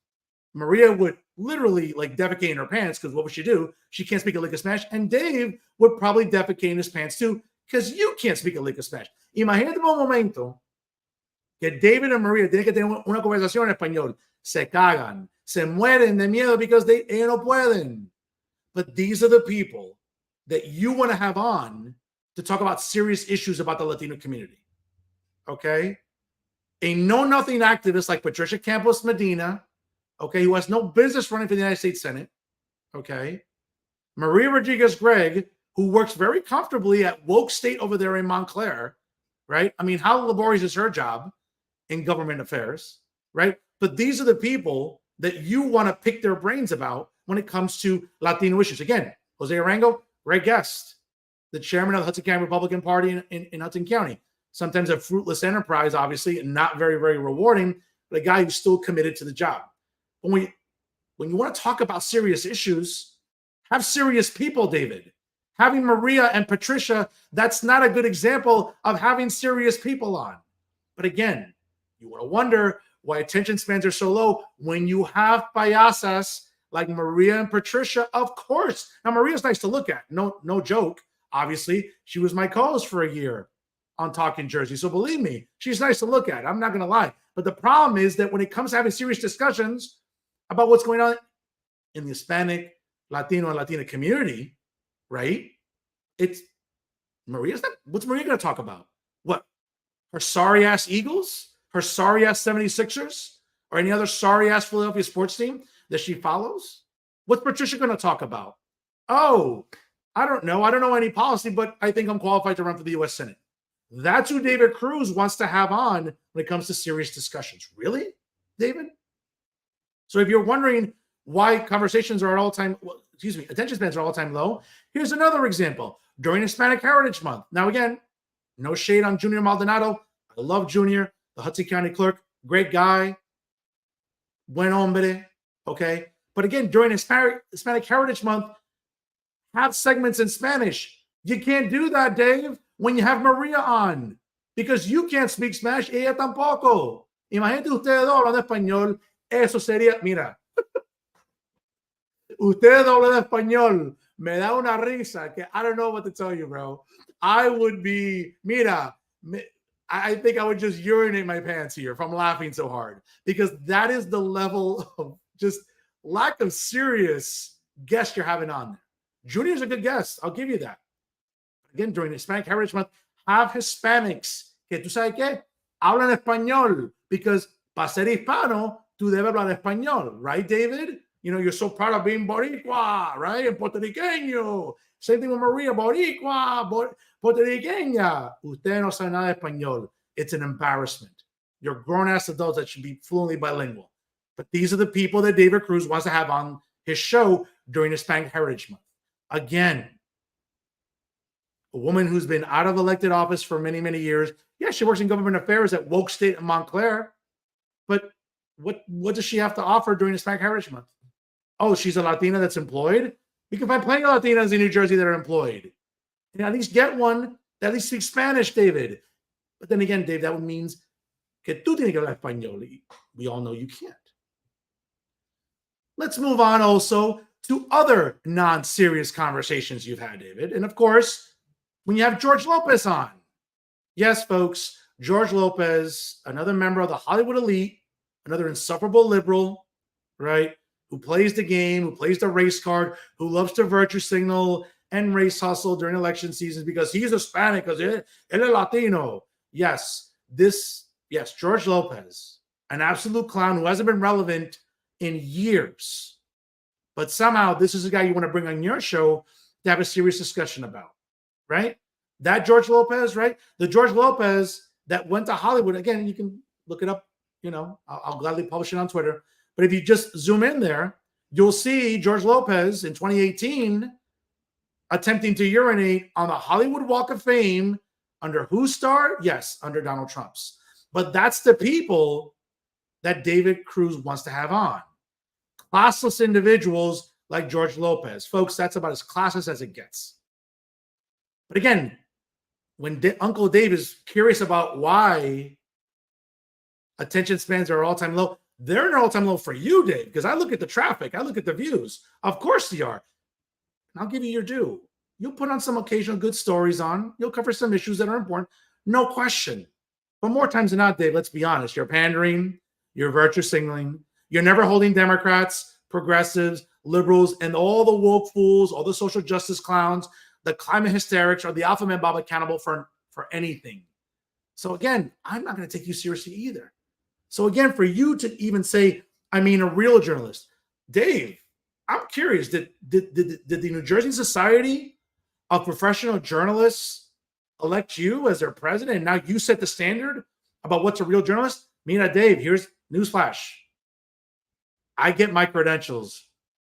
Maria would literally defecate in her pants, because what would she do? She can't speak a lick of Spanish. And Dave would probably defecate in his pants too, because you can't speak a lick of Spanish. Imagínate un momento que David and Maria tienen que tener una conversación en español. Se cagan, se mueren de miedo because ellos no pueden. But these are the people that you want to have on to talk about serious issues about the Latino community. Okay? A know-nothing activist like Patricia Campos Medina, okay, who has no business running for the United States Senate, okay? Maria Rodriguez-Gregg, who works very comfortably at Woke State over there in Montclair, right? I mean, how laborious is her job in government affairs, right? But these are the people that you want to pick their brains about when it comes to Latino issues. Again, Jose Arango, great guest, the chairman of the Hudson County Republican Party in Hudson County. Sometimes a fruitless enterprise, obviously, and not very, very rewarding, but a guy who's still committed to the job. But when you want to talk about serious issues, have serious people, David. Having Maria and Patricia, that's not a good example of having serious people on. But again, you want to wonder why attention spans are so low when you have payasas like Maria and Patricia, of course. Now, Maria's nice to look at. No joke. Obviously, she was my co-host for a year on Talking Jersey. So believe me, she's nice to look at. I'm not going to lie. But the problem is that when it comes to having serious discussions about what's going on in the Hispanic, Latino, and Latina community, right? What's Maria going to talk about? What? Her sorry-ass Eagles? Her sorry-ass 76ers? Or any other sorry-ass Philadelphia sports team that she follows? What's Patricia going to talk about? Oh, I don't know. I don't know any policy, but I think I'm qualified to run for the U.S. Senate. That's who David Cruz wants to have on when it comes to serious discussions. Really, David? So if you're wondering why conversations are at attention spans are all-time low, here's another example. During Hispanic Heritage Month. Now, again, no shade on Junior Maldonado. I love Junior, the Hudson County clerk. Great guy. Buen hombre. Okay? But again, during Hispanic Heritage Month, have segments in Spanish. You can't do that, Dave, when you have Maria on, because you can't speak Spanish. Ella tampoco. Imagínate ustedes dos hablando español. Eso sería, mira, ustedes dos hablando español. Me da una risa que I don't know what to tell you, bro. I would be, mira, I think I would just urinate my pants here if I'm laughing so hard, because that is the level of just lack of serious guest you're having on there. Junior's a good guest. I'll give you that. Again, during Hispanic Heritage Month, have Hispanics que tú sabes qué, hablan español, because para ser hispano, tú debes hablar español, right, David? You know, you're so proud of being Boricua, right? And Puertorriqueño. Same thing with Maria, Boricua, Puertorriqueña. Usted no sabe nada de español. It's an embarrassment. You're grown-ass adults that should be fluently bilingual. But these are the people that David Cruz wants to have on his show during Hispanic Heritage Month. Again, a woman who's been out of elected office for many, many years. Yeah, she works in government affairs at Woke State in Montclair. But what does she have to offer during Hispanic Heritage Month? Oh, she's a Latina that's employed? We can find plenty of Latinas in New Jersey that are employed. And at least get one that at least speaks Spanish, David. But then again, Dave, that means que tú tienes que hablar español. We all know you can't. Let's move on also to other non-serious conversations you've had, David. And of course, when you have George Lopez on. Yes, folks, George Lopez, another member of the Hollywood elite, another insufferable liberal, right, who plays the game, who plays the race card, who loves to virtue signal and race hustle during election seasons because he's Hispanic, because él es Latino. Yes, George Lopez, an absolute clown who hasn't been relevant in years. But somehow this is a guy you want to bring on your show to have a serious discussion about, right? That George Lopez, right? The George Lopez that went to Hollywood. Again, you can look it up. You know, I'll gladly publish it on Twitter. But if you just zoom in there, you'll see George Lopez in 2018 attempting to urinate on the Hollywood Walk of Fame under whose star? Yes, under Donald Trump's. But that's the people that David Cruz wants to have on. Classless individuals like George Lopez. Folks, that's about as classless as it gets. But again, when Uncle Dave is curious about why attention spans are all-time low, they're an all-time low for you, Dave, because I look at the traffic, I look at the views. Of course they are. And I'll give you your due. You'll put on some occasional good stories on. You'll cover some issues that are important. No question. But more times than not, Dave, let's be honest. You're pandering. You're virtue signaling. You're never holding Democrats, progressives, liberals, and all the woke fools, all the social justice clowns, the climate hysterics, or the alpha man Bob accountable for anything. So again, I'm not going to take you seriously either. So again, for you to even say, I mean, a real journalist, Dave, I'm curious, did the New Jersey Society of Professional Journalists elect you as their president, and now you set the standard about what's a real journalist? Mira, Dave, here's newsflash. I get my credentials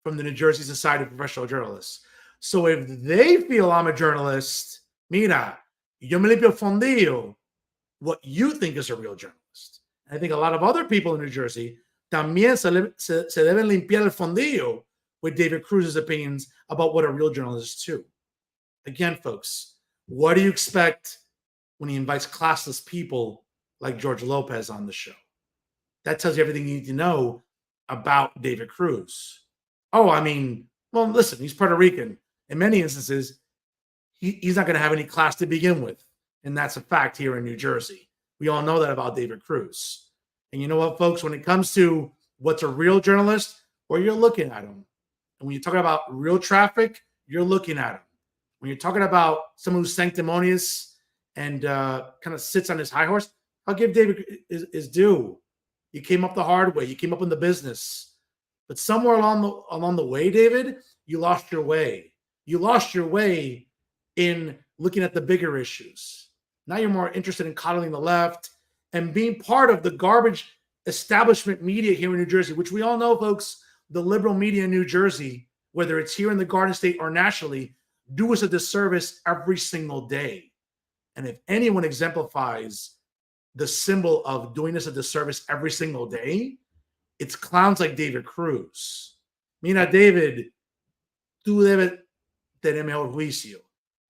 from the New Jersey Society of Professional Journalists. So if they feel I'm a journalist, mira, yo me limpio el fondillo, what you think is a real journalist. I think a lot of other people in New Jersey también se deben limpiar el fondillo with David Cruz's opinions about what a real journalist is too. Again, folks, what do you expect when he invites classless people like George Lopez on the show? That tells you everything you need to know about David Cruz. Oh, I mean, well, listen, he's Puerto Rican. In many instances, he's not going to have any class to begin with. And that's a fact here in New Jersey. We all know that about David Cruz. And you know what, folks, when it comes to what's a real journalist, well, you're looking at him. And when you're talking about real traffic, you're looking at him. When you're talking about someone who's sanctimonious and kind of sits on his high horse, I'll give David his due. You came up the hard way. You came up in the business. But somewhere along the way, David, you lost your way. You lost your way in looking at the bigger issues. Now you're more interested in coddling the left and being part of the garbage establishment media here in New Jersey, which we all know, folks, the liberal media in New Jersey, whether it's here in the Garden State or nationally, do us a disservice every single day. And if anyone exemplifies the symbol of doing us a disservice every single day, it's clowns like David Cruz. Mira, David, tú debes tener mejor juicio.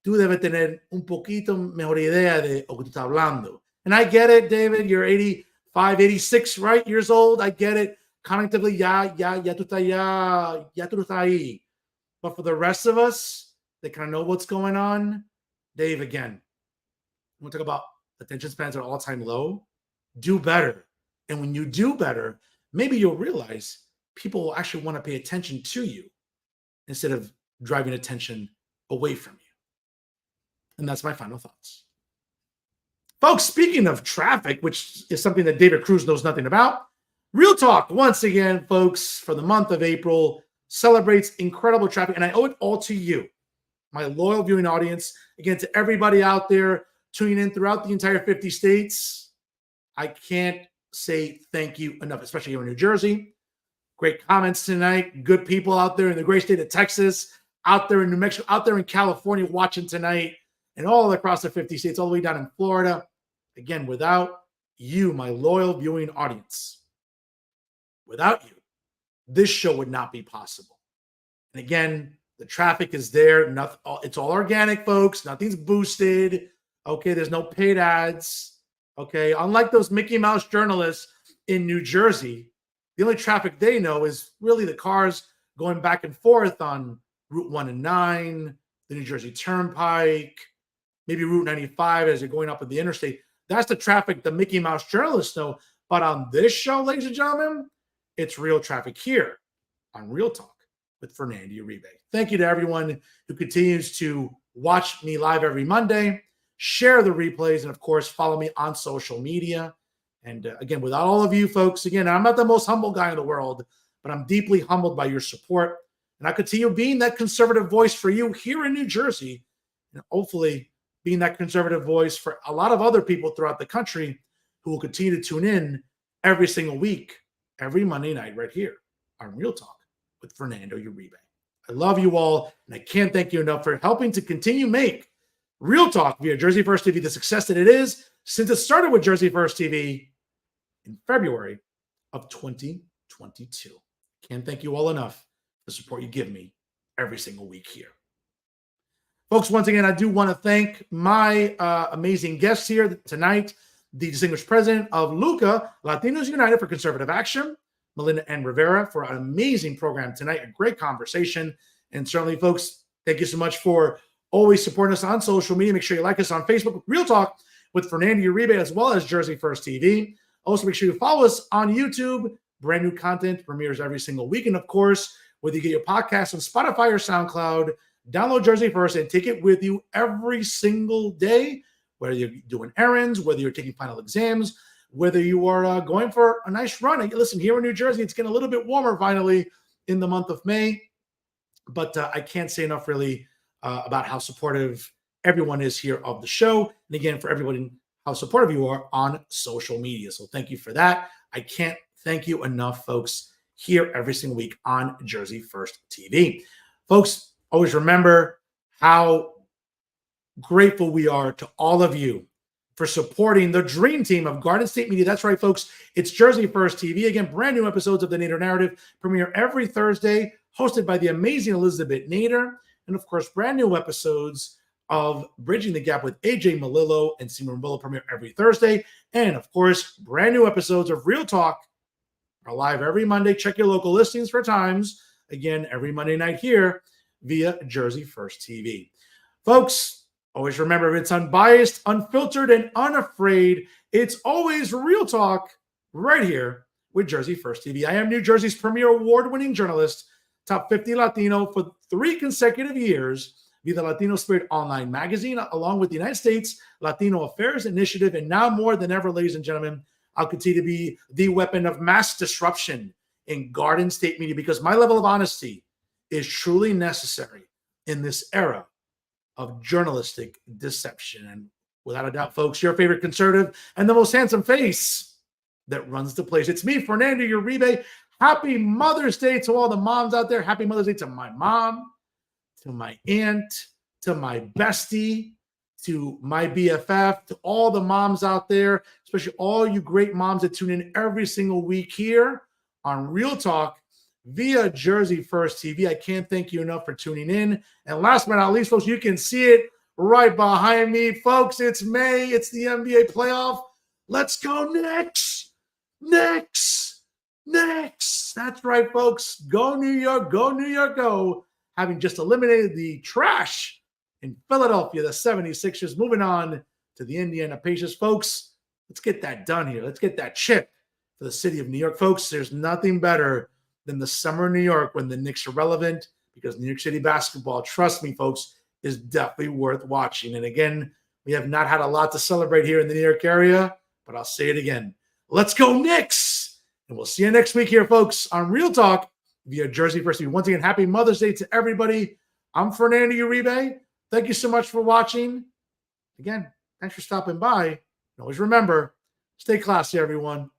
Tú debes tener un poquito mejor idea de lo que tú estás hablando. And I get it, David. You're 586, right? Years old. I get it. Cognitively, ya tú estás ahí. But for the rest of us, they kind of know what's going on. Dave, again, we'll talk about attention spans are all-time low. Do better. And when you do better, maybe you'll realize people will actually want to pay attention to you instead of driving attention away from you. And that's my final thoughts. Folks, speaking of traffic, which is something that David Cruz knows nothing about, Real Talk, once again, folks, for the month of April, celebrates incredible traffic. And I owe it all to you, my loyal viewing audience. Again, to everybody out there tuning in throughout the entire 50 states, I can't say thank you enough, especially here in New Jersey. Great comments tonight. Good people out there in the great state of Texas, out there in New Mexico, out there in California watching tonight, and all across the 50 states, all the way down in Florida. Again, without you, my loyal viewing audience, without you, this show would not be possible. And again, the traffic is there. Nothing, it's all organic, folks. Nothing's boosted. Okay, there's no paid ads. Okay, unlike those Mickey Mouse journalists in New Jersey, the only traffic they know is really the cars going back and forth on Route 1 and 9, the New Jersey Turnpike, maybe Route 95 as you're going up the interstate. That's the traffic the Mickey Mouse journalists know. But on this show, ladies and gentlemen, it's real traffic here on Real Talk with Fernando Uribe. Thank you to everyone who continues to watch me live every Monday, share the replays, and of course, follow me on social media. And again, without all of you folks, again, I'm not the most humble guy in the world, but I'm deeply humbled by your support. And I continue being that conservative voice for you here in New Jersey, and hopefully being that conservative voice for a lot of other people throughout the country who will continue to tune in every single week, every Monday night right here on Real Talk with Fernando Uribe. I love you all, and I can't thank you enough for helping to continue make Real Talk via Jersey First TV the success that it is since it started with Jersey First TV in February of 2022. Can't thank you all enough for the support you give me every single week here. Folks, once again, I do want to thank my amazing guests here tonight, the distinguished president of LUCA, Latinos United for Conservative Action, Melinda and Rivera, for an amazing program tonight, a great conversation. And certainly, folks, thank you so much for always supporting us on social media. Make sure you like us on Facebook, Real Talk with Fernando Uribe, as well as Jersey First TV. Also, make sure you follow us on YouTube. Brand new content premieres every single week. And of course, whether you get your podcast on Spotify or SoundCloud, download Jersey First and take it with you every single day, whether you're doing errands, whether you're taking final exams, whether you are going for a nice run. And listen, here in New Jersey, it's getting a little bit warmer finally in the month of May. But I can't say enough really about how supportive everyone is here of the show. And again, for everybody, how supportive you are on social media. So thank you for that. I can't thank you enough, folks, here every single week on Jersey First TV. Folks, always remember how grateful we are to all of you for supporting the dream team of Garden State Media. That's right, folks. It's Jersey First TV. Again, brand new episodes of The Nader Narrative premiere every Thursday, hosted by the amazing Elizabeth Nader. And of course, brand new episodes of Bridging the Gap with AJ Malillo and Simon Willow premiere every Thursday. And of course, brand new episodes of Real Talk are live every Monday. Check your local listings for times. Again, every Monday night here via Jersey First TV. Folks, always remember, it's unbiased, unfiltered, and unafraid. It's always Real Talk right here with Jersey First TV. I am New Jersey's premier award-winning journalist, top 50 Latino for 3 consecutive years via the Latino Spirit Online magazine, along with the United States Latino Affairs Initiative. And now more than ever, ladies and gentlemen, I'll continue to be the weapon of mass disruption in Garden State Media, because my level of honesty is truly necessary in this era of journalistic deception. And without a doubt, folks, your favorite conservative and the most handsome face that runs the place. It's me, Fernando Uribe. Happy Mother's Day to all the moms out there. Happy Mother's Day to my mom, to my aunt, to my bestie, to my BFF, to all the moms out there, especially all you great moms that tune in every single week here on Real Talk via Jersey First TV. I can't thank you enough for tuning in. And last but not least, folks, you can see it right behind me. Folks, it's May. It's the NBA playoff. Let's go Knicks. Knicks. Knicks. That's right, folks. Go New York. Go New York. Go. Having just eliminated the trash in Philadelphia, the 76ers. Moving on to the Indiana Pacers, folks. Let's get that done here. Let's get that chip for the city of New York, folks. There's nothing better than the summer in New York when the Knicks are relevant, because New York City basketball, trust me, folks, is definitely worth watching. And again, we have not had a lot to celebrate here in the New York area, but I'll say it again. Let's go Knicks! And we'll see you next week here, folks, on Real Talk via Jersey First TV. Once again, happy Mother's Day to everybody. I'm Fernando Uribe. Thank you so much for watching. Again, thanks for stopping by. And always remember, stay classy, everyone.